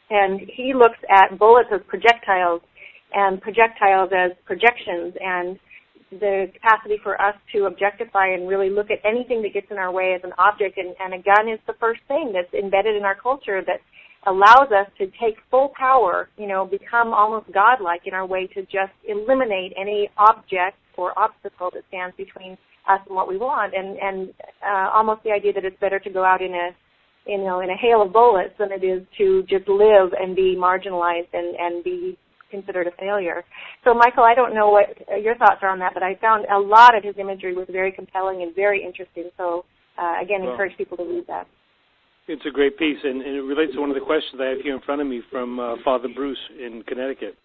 And he looks at bullets as projectiles and projectiles as projections, and the capacity for us to objectify and really look at anything that gets in our way as an object. And a gun is the first thing that's embedded in our culture that allows us to take full power, become almost godlike in our way to just eliminate any object or obstacle that stands between us and what we want. And almost the idea that it's better to go out in a hail of bullets than it is to just live and be marginalized and be considered a failure. So, Michael, I don't know what your thoughts are on that, but I found a lot of his imagery was very compelling and very interesting. So, encourage people to read that. It's a great piece, and it relates to one of the questions I have here in front of me from Father Bruce in Connecticut.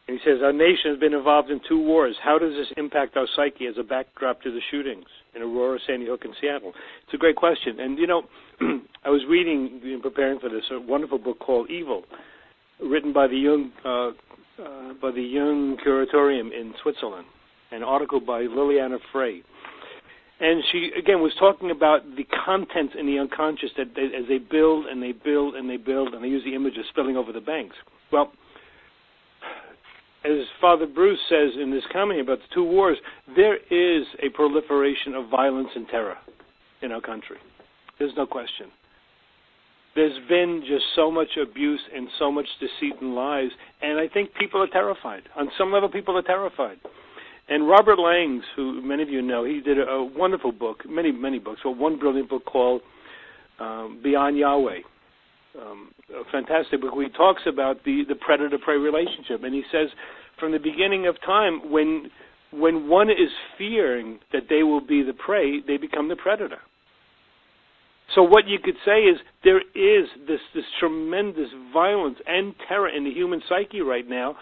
And he says, our nation has been involved in 2 wars. How does this impact our psyche as a backdrop to the shootings in Aurora, Sandy Hook, and Seattle? It's a great question. And, I was reading, in preparing for this, a wonderful book called Evil, written by the Jung Curatorium in Switzerland, an article by Liliana Frey. And she, again, was talking about the contents in the unconscious that as they build and they build and they build, and they use the image of spilling over the banks. Well, as Father Bruce says in this comment about the 2 wars, there is a proliferation of violence and terror in our country. There's no question. There's been just so much abuse and so much deceit and lies, and I think people are terrified. On some level, people are terrified. And Robert Langs, who many of you know, he did a wonderful book, many books, but one brilliant book called Beyond Yahweh. a fantastic book where he talks about the predator-prey relationship. And he says from the beginning of time, when one is fearing that they will be the prey, they become the predator. So what you could say is there is this tremendous violence and terror in the human psyche right now,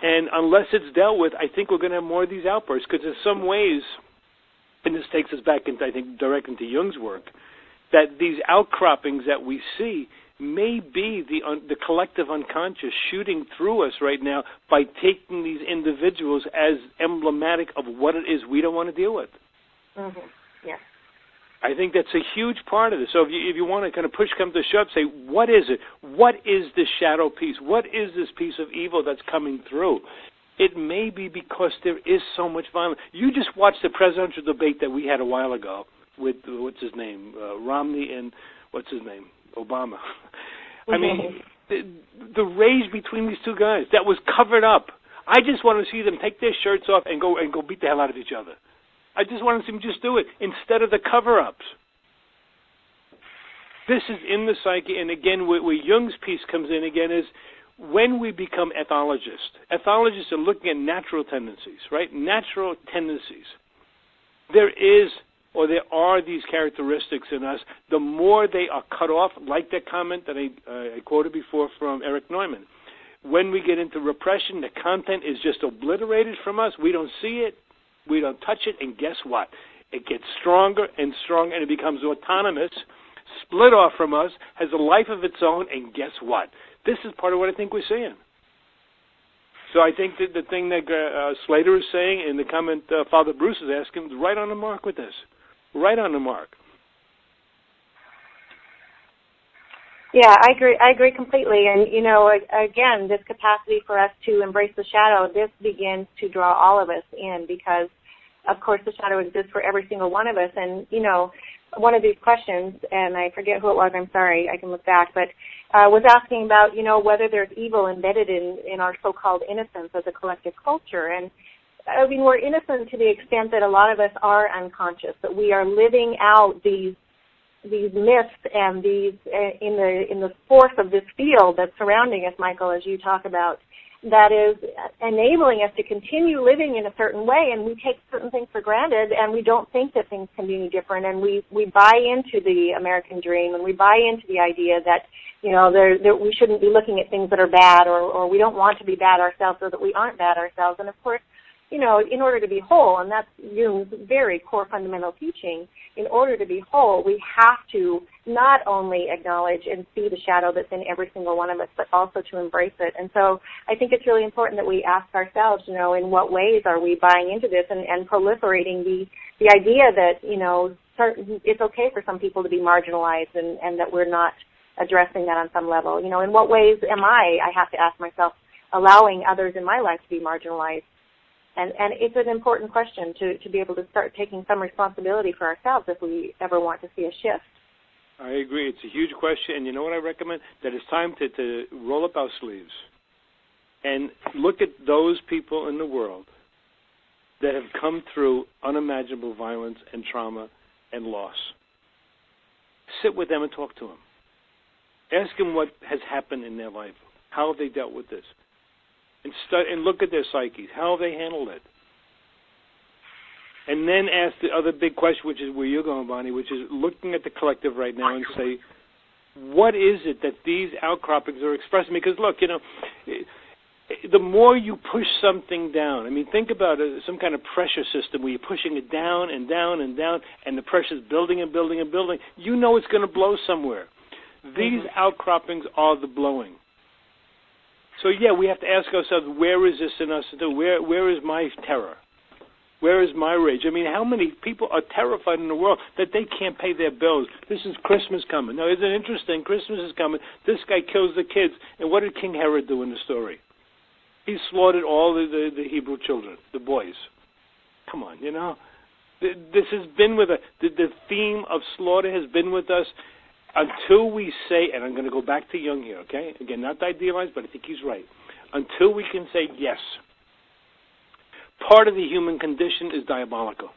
and unless it's dealt with, I think we're going to have more of these outbursts, because in some ways, and this takes us back into, I think, direct into Jung's work, that these outcroppings that we see may be the collective unconscious shooting through us right now by taking these individuals as emblematic of what it is we don't want to deal with. Mm-hmm. Yeah. I think that's a huge part of this. So if you want to kind of push come to shove, say, what is it? What is this shadow piece? What is this piece of evil that's coming through? It may be because there is so much violence. You just watched the presidential debate that we had a while ago with, what's his name, Romney and, what's his name, Obama. I mean, the rage between these two guys, that was covered up. I just want to see them take their shirts off and go beat the hell out of each other. I just want to see them just do it instead of the cover-ups. This is in the psyche, and again, where Jung's piece comes in again is when we become ethologists. Ethologists are looking at natural tendencies, right? Natural tendencies. There are these characteristics in us. The more they are cut off, like that comment that I quoted before from Eric Neumann. When we get into repression, the content is just obliterated from us. We don't see it. We don't touch it, and guess what? It gets stronger and stronger, and it becomes autonomous, split off from us, has a life of its own, and guess what? This is part of what I think we're seeing. So I think that the thing that Slater is saying and the comment Father Bruce is asking is right on the mark with this. Right on the mark. Yeah, I agree completely. And, you know, again, this capacity for us to embrace the shadow, this begins to draw all of us in because, of course, the shadow exists for every single one of us. And, you know, one of these questions, and I forget who it was, I'm sorry, I can look back, but was asking about, you know, whether there's evil embedded in our so-called innocence as a collective culture. And, I mean, we're innocent to the extent that a lot of us are unconscious, that we are living out these myths and these in the force of this field that's surrounding us, Michael, as you talk about, that is enabling us to continue living in a certain way, and we take certain things for granted, and we don't think that things can be any different, and we buy into the American dream, and we buy into the idea that, you know, we shouldn't be looking at things that are bad, or we don't want to be bad ourselves, or that we aren't bad ourselves, and of course, you know, in order to be whole, and that's Jung's very core fundamental teaching, in order to be whole, we have to not only acknowledge and see the shadow that's in every single one of us, but also to embrace it. And so I think it's really important that we ask ourselves, you know, in what ways are we buying into this and proliferating the idea that, you know, it's okay for some people to be marginalized and that we're not addressing that on some level. You know, in what ways am I have to ask myself, allowing others in my life to be marginalized? And it's an important question to be able to start taking some responsibility for ourselves if we ever want to see a shift. I agree. It's a huge question. And you know what I recommend? That it's time to roll up our sleeves and look at those people in the world that have come through unimaginable violence and trauma and loss. Sit with them and talk to them. Ask them what has happened in their life. How have they dealt with this? And look at their psyches. How have they handled it? And then ask the other big question, which is where you're going, Bonnie, which is looking at the collective right now and say, what is it that these outcroppings are expressing? Because, look, you know, the more you push something down, I mean, think about some kind of pressure system where you're pushing it down and down and down, and the pressure's building and building and building. You know it's going to blow somewhere. These outcroppings are the blowing. So, yeah, we have to ask ourselves, where is this in us? Where is my terror? Where is my rage? I mean, how many people are terrified in the world that they can't pay their bills? This is Christmas coming. Now, isn't it interesting? Christmas is coming. This guy kills the kids. And what did King Herod do in the story? He slaughtered all the Hebrew children, the boys. Come on, you know. This has been with us. The theme of slaughter has been with us until we say, and I'm going to go back to Jung here, okay? Again, not to idealize, but I think he's right. Until we can say yes. Part of the human condition is diabolical.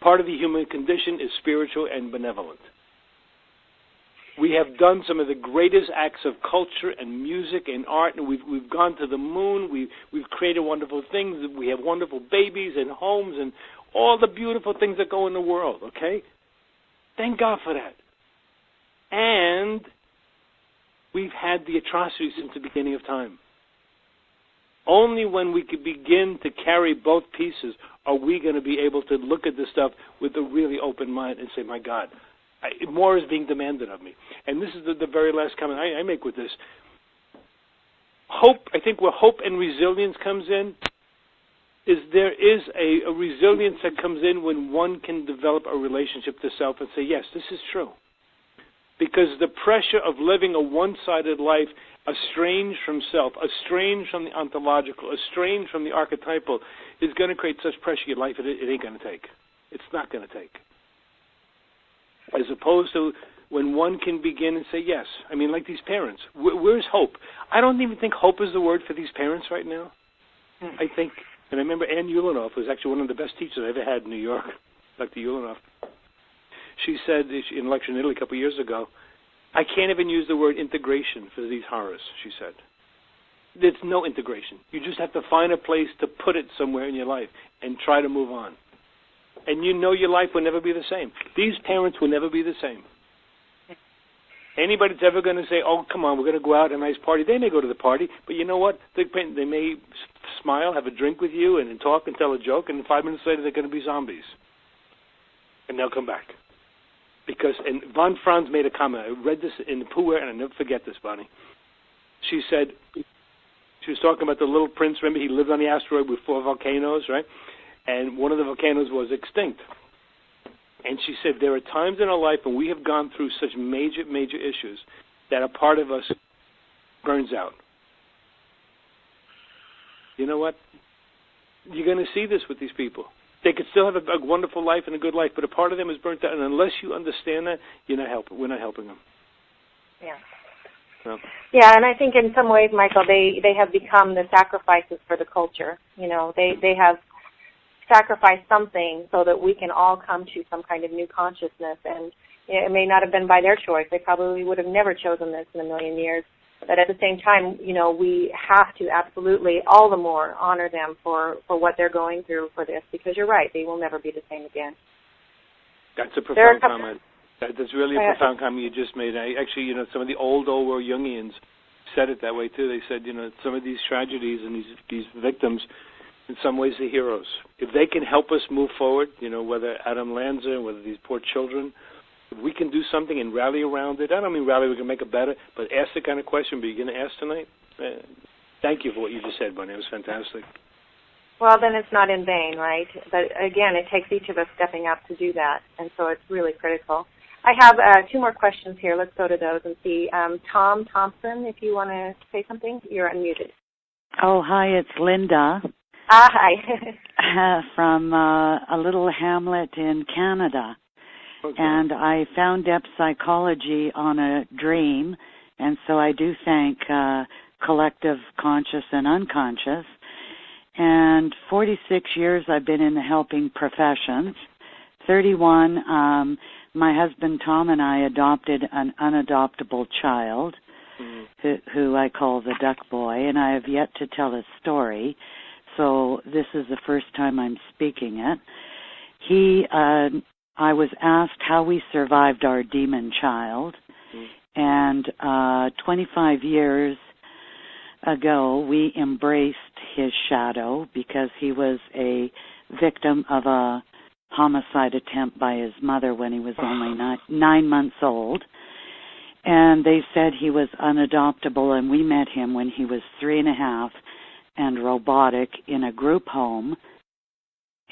Part of the human condition is spiritual and benevolent. We have done some of the greatest acts of culture and music and art, and we've gone to the moon. We've created wonderful things. We have wonderful babies and homes and all the beautiful things that go in the world, okay? Thank God for that. And we've had the atrocities since the beginning of time. Only when we could begin to carry both pieces are we going to be able to look at this stuff with a really open mind and say, my God, more is being demanded of me. And this is the very last comment I make with this. Hope, I think where hope and resilience comes in, is there is a resilience that comes in when one can develop a relationship to self and say, yes, this is true. Because the pressure of living a one-sided life, estranged from self, estranged from the ontological, estranged from the archetypal, is going to create such pressure in your life it ain't going to take. It's not going to take. As opposed to when one can begin and say, yes, I mean, like these parents, where's hope? I don't even think hope is the word for these parents right now. I think, and I remember Ann Ulanoff was actually one of the best teachers I ever had in New York, Dr. Ulanoff. She said in a lecture in Italy a couple of years ago, I can't even use the word integration for these horrors, she said. There's no integration. You just have to find a place to put it somewhere in your life and try to move on. And you know your life will never be the same. These parents will never be the same. Anybody that's ever going to say, oh, come on, we're going to go out at a nice party, they may go to the party, but you know what? They may smile, have a drink with you, and talk and tell a joke, and 5 minutes later they're going to be zombies. And they'll come back. Because, and Von Franz made a comment. I read this in the Puer, and I'll never forget this, Bonnie. She said, she was talking about the little prince. Remember, he lived on the asteroid with 4 volcanoes, right? And one of the volcanoes was extinct. And she said, there are times in our life when we have gone through such major, major issues that a part of us burns out. You know what? You're going to see this with these people. They could still have a wonderful life and a good life, but a part of them is burnt out. And unless you understand that, we're not helping them. Yeah. So. Yeah, and I think in some ways, Michael, they have become the sacrifices for the culture. You know, they have sacrificed something so that we can all come to some kind of new consciousness. And it may not have been by their choice. They probably would have never chosen this in a million years. But at the same time, you know, we have to absolutely all the more honor them for what they're going through for this, because you're right, they will never be the same again. That's a profound comment. That's really a profound comment you just made. Actually, you know, some of the old world Jungians said it that way too. They said, you know, some of these tragedies and these victims, in some ways, the heroes. If they can help us move forward, you know, whether Adam Lanza, whether these poor children, if we can do something and rally around it. I don't mean rally, we can make it better, but ask the kind of question you're going to ask tonight. Thank you for what you just said, Bunny. It was fantastic. Well, then it's not in vain, right? But again, it takes each of us stepping up to do that, and so it's really critical. I have 2 more questions here. Let's go to those and see. Tom Thompson, if you want to say something, you're unmuted. Oh, hi, it's Linda. Hi. From a little hamlet in Canada. Okay. And I found depth psychology on a dream, and so I do thank collective conscious and unconscious. And 46 years I've been in the helping professions. 31, my husband Tom and I adopted an unadoptable child, who I call the duck boy, and I have yet to tell his story, so this is the first time I'm speaking it. I was asked how we survived our demon child, and 25 years ago we embraced his shadow because he was a victim of a homicide attempt by his mother when he was only 9 months old. And they said he was unadoptable, and we met him when he was 3.5 and robotic in a group home.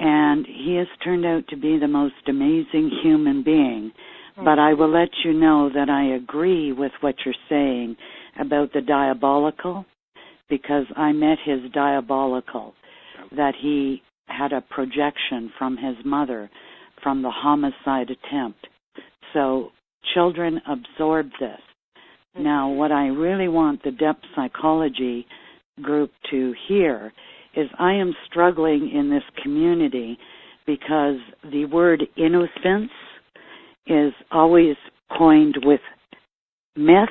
And he has turned out to be the most amazing human being. But I will let you know that I agree with what you're saying about the diabolical, because I met his diabolical, that he had a projection from his mother from the homicide attempt. So children absorb this. Now, what I really want the depth psychology group to hear is I am struggling in this community because the word innocence is always coined with myth,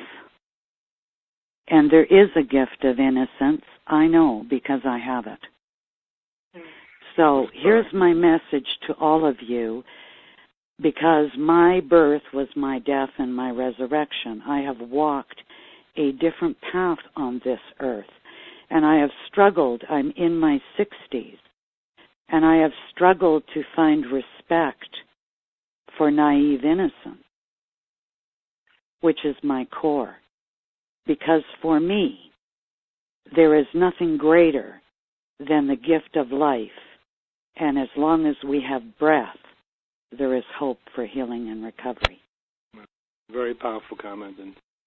and there is a gift of innocence. I know because I have it. So here's my message to all of you, because my birth was my death and my resurrection. I have walked a different path on this earth, and I have struggled. I'm in my 60s, and I have struggled to find respect for naive innocence, which is my core. Because for me, there is nothing greater than the gift of life. And as long as we have breath, there is hope for healing and recovery. Very powerful comment.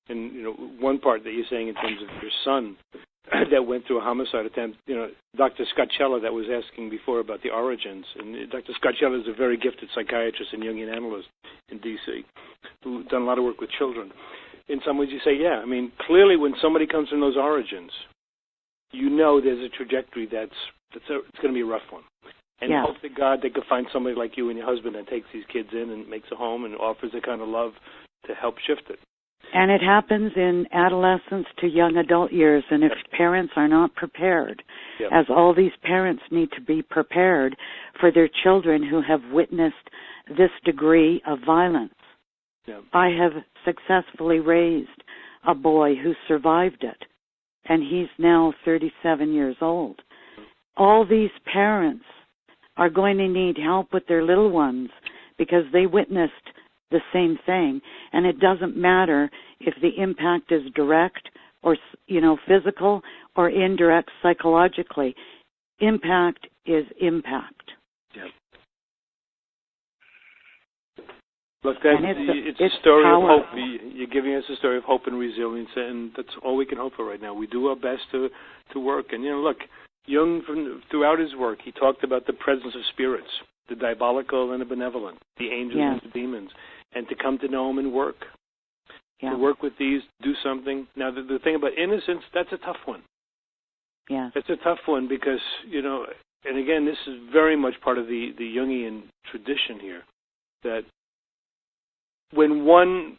And you know, one part that you're saying in terms of your son that went through a homicide attempt, you know, Dr. Scottella that was asking before about the origins. And Dr. Scottella is a very gifted psychiatrist and Jungian analyst in D.C. who's done a lot of work with children. In some ways you say, yeah, I mean, clearly when somebody comes from those origins, you know there's a trajectory it's going to be a rough one. And hope to God they could find somebody like you and your husband that takes these kids in and makes a home and offers the kind of love to help shift it. And it happens in adolescence to young adult years, and if parents are not prepared, as all these parents need to be prepared for their children who have witnessed this degree of violence. I have successfully raised a boy who survived it, and he's now 37 years old. All these parents are going to need help with their little ones because they witnessed the same thing, and it doesn't matter if the impact is direct or, you know, physical or indirect psychologically. Impact is impact. Yeah. Look, it's a story powerful. of hope. You're giving us a story of hope and resilience, and that's all we can hope for right now. We do our best to work. And, you know, look, Jung, throughout his work, he talked about the presence of spirits, the diabolical and the benevolent, the angels and the demons, and to come to know them and work. To work with these, do something. Now, the thing about innocence, that's a tough one. Yeah. It's a tough one because, you know, and again, this is very much part of the Jungian tradition here, that when one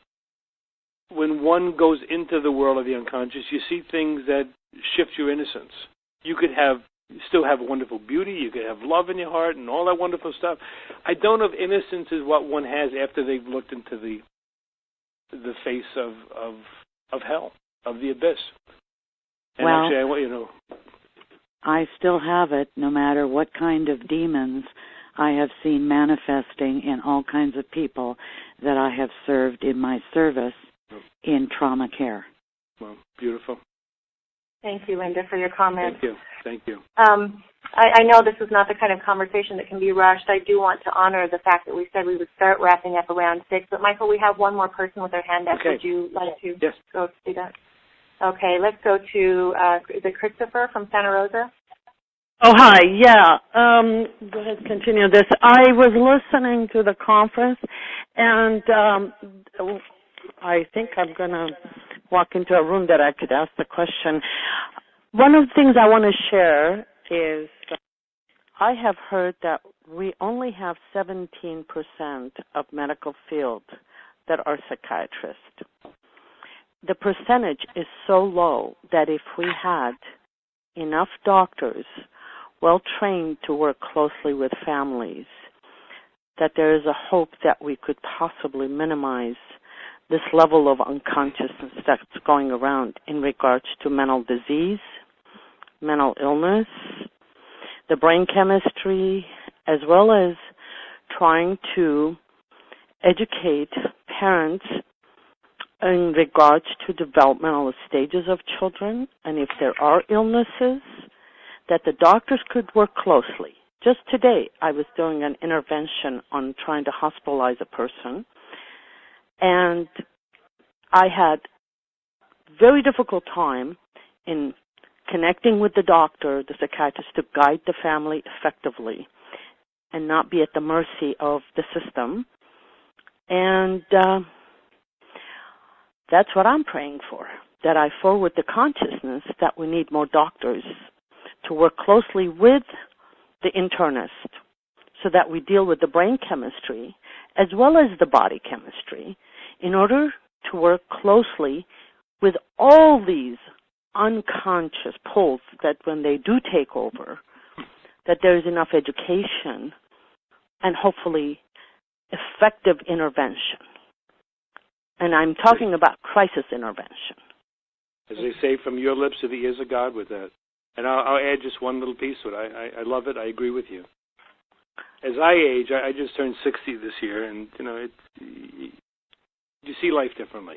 goes into the world of the unconscious, you see things that shift your innocence. You could still have wonderful beauty, you could have love in your heart and all that wonderful stuff. I don't know if innocence is what one has after they've looked into the face of hell, of the abyss. And well, actually, you know, I still have it, no matter what kind of demons I have seen manifesting in all kinds of people that I have served in my service in trauma care. Well, beautiful. Thank you, Linda, for your comments. Thank you. I know this is not the kind of conversation that can be rushed. I do want to honor the fact that we said we would start wrapping up around 6. But, Michael, we have one more person with their hand up. Okay. Would you like to go do that? Okay, let's go to is it Christopher from Santa Rosa? Oh, hi. Yeah. Go ahead, continue this. I was listening to the conference, and I think I'm going to walk into a room that I could ask the question. One of the things I want to share is I have heard that we only have 17% of medical field that are psychiatrists. The percentage is so low that if we had enough doctors well-trained to work closely with families, that there is a hope that we could possibly minimize this level of unconsciousness that's going around in regards to mental disease, mental illness, the brain chemistry, as well as trying to educate parents in regards to developmental stages of children, and if there are illnesses, that the doctors could work closely. Just today, I was doing an intervention on trying to hospitalize a person, and I had very difficult time in connecting with the doctor, the psychiatrist, to guide the family effectively and not be at the mercy of the system. And that's what I'm praying for, that I forward the consciousness that we need more doctors to work closely with the internist so that we deal with the brain chemistry as well as the body chemistry in order to work closely with all these unconscious pulls that when they do take over, that there's enough education and hopefully effective intervention. And I'm talking about crisis intervention. As they say, from your lips to the ears of God with that. And I'll add just one little piece to it. I love it. I agree with you. As I age, I just turned 60 this year, and, you see life differently.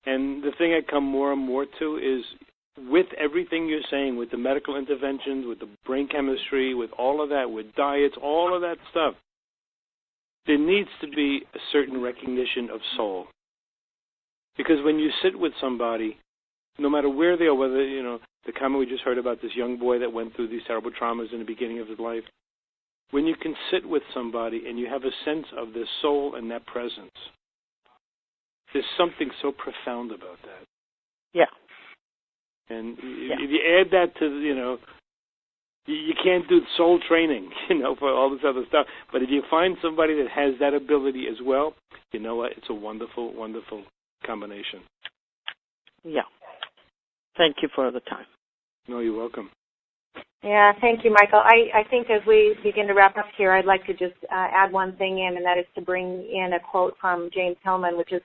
And the thing I come more and more to is with everything you're saying, with the medical interventions, with the brain chemistry, with all of that, with diets, all of that stuff, there needs to be a certain recognition of soul. Because when you sit with somebody, no matter where they are, whether, the comment we just heard about this young boy that went through these terrible traumas in the beginning of his life, when you can sit with somebody and you have a sense of their soul and that presence, there's something so profound about that. Yeah. And if you add that to, you can't do soul training, for all this other stuff. But if you find somebody that has that ability as well, you know what? It's a wonderful, wonderful combination. Yeah. Thank you for the time. No, you're welcome. Yeah, thank you, Michael. I think as we begin to wrap up here, I'd like to just add one thing in, and that is to bring in a quote from James Hillman, which is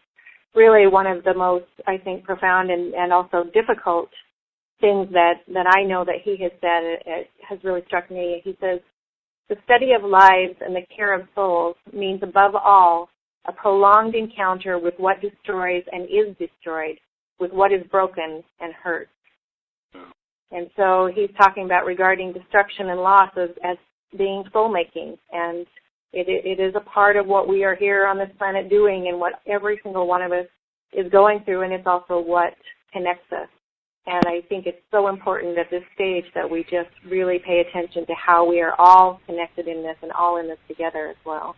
really one of the most, I think, profound and also difficult things that I know that he has said. It has really struck me. He says, "The study of lives and the care of souls means above all a prolonged encounter with what destroys and is destroyed, with what is broken and hurt." And so he's talking about regarding destruction and loss as being soul-making. And it is a part of what we are here on this planet doing and what every single one of us is going through, and it's also what connects us. And I think it's so important at this stage that we just really pay attention to how we are all connected in this and all in this together as well.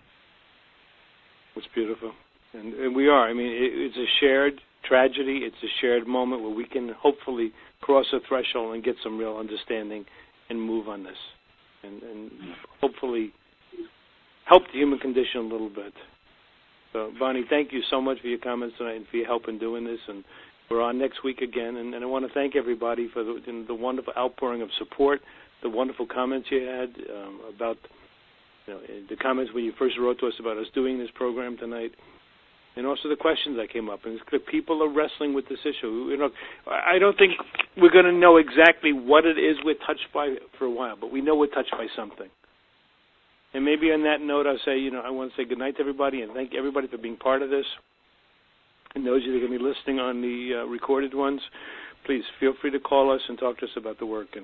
It's beautiful. And we are. I mean, it's a shared tragedy. It's a shared moment where we can hopefully cross a threshold and get some real understanding and move on this. And hopefully help the human condition a little bit. So, Bonnie, thank you so much for your comments tonight and for your help in doing this. And we're on next week again. And I want to thank everybody for the wonderful outpouring of support, the wonderful comments you had about the comments when you first wrote to us about us doing this program tonight, and also the questions that came up. And people are wrestling with this issue. I don't think we're going to know exactly what it is we're touched by for a while, but we know we're touched by something. And maybe on that note, I'll say, I want to say good night to everybody and thank everybody for being part of this. And those of you that are going to be listening on the recorded ones, please feel free to call us and talk to us about the work.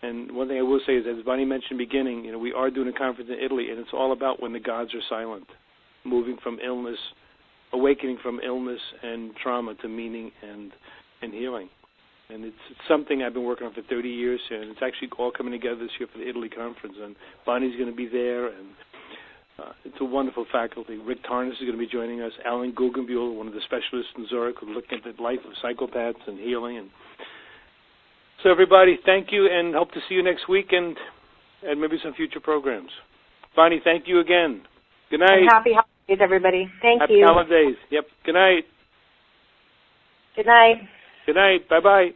And one thing I will say is, as Bonnie mentioned in the beginning, we are doing a conference in Italy, and it's all about when the gods are silent, moving from illness, awakening from illness and trauma to meaning and healing. And it's something I've been working on for 30 years, and it's actually all coming together this year for the Italy conference. And Bonnie's going to be there, and it's a wonderful faculty. Rick Tarnas is going to be joining us. Alan Guggenbuehl, one of the specialists in Zurich, who's looking at the life of psychopaths and healing. And so, everybody, thank you, and hope to see you next week and maybe some future programs. Bonnie, thank you again. Good night. And happy holidays, everybody. Thank you. Happy holidays. Yep. Good night. Good night. Good night. Bye-bye.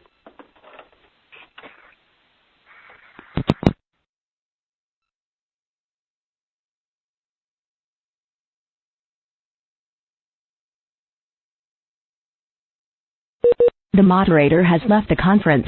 The moderator has left the conference.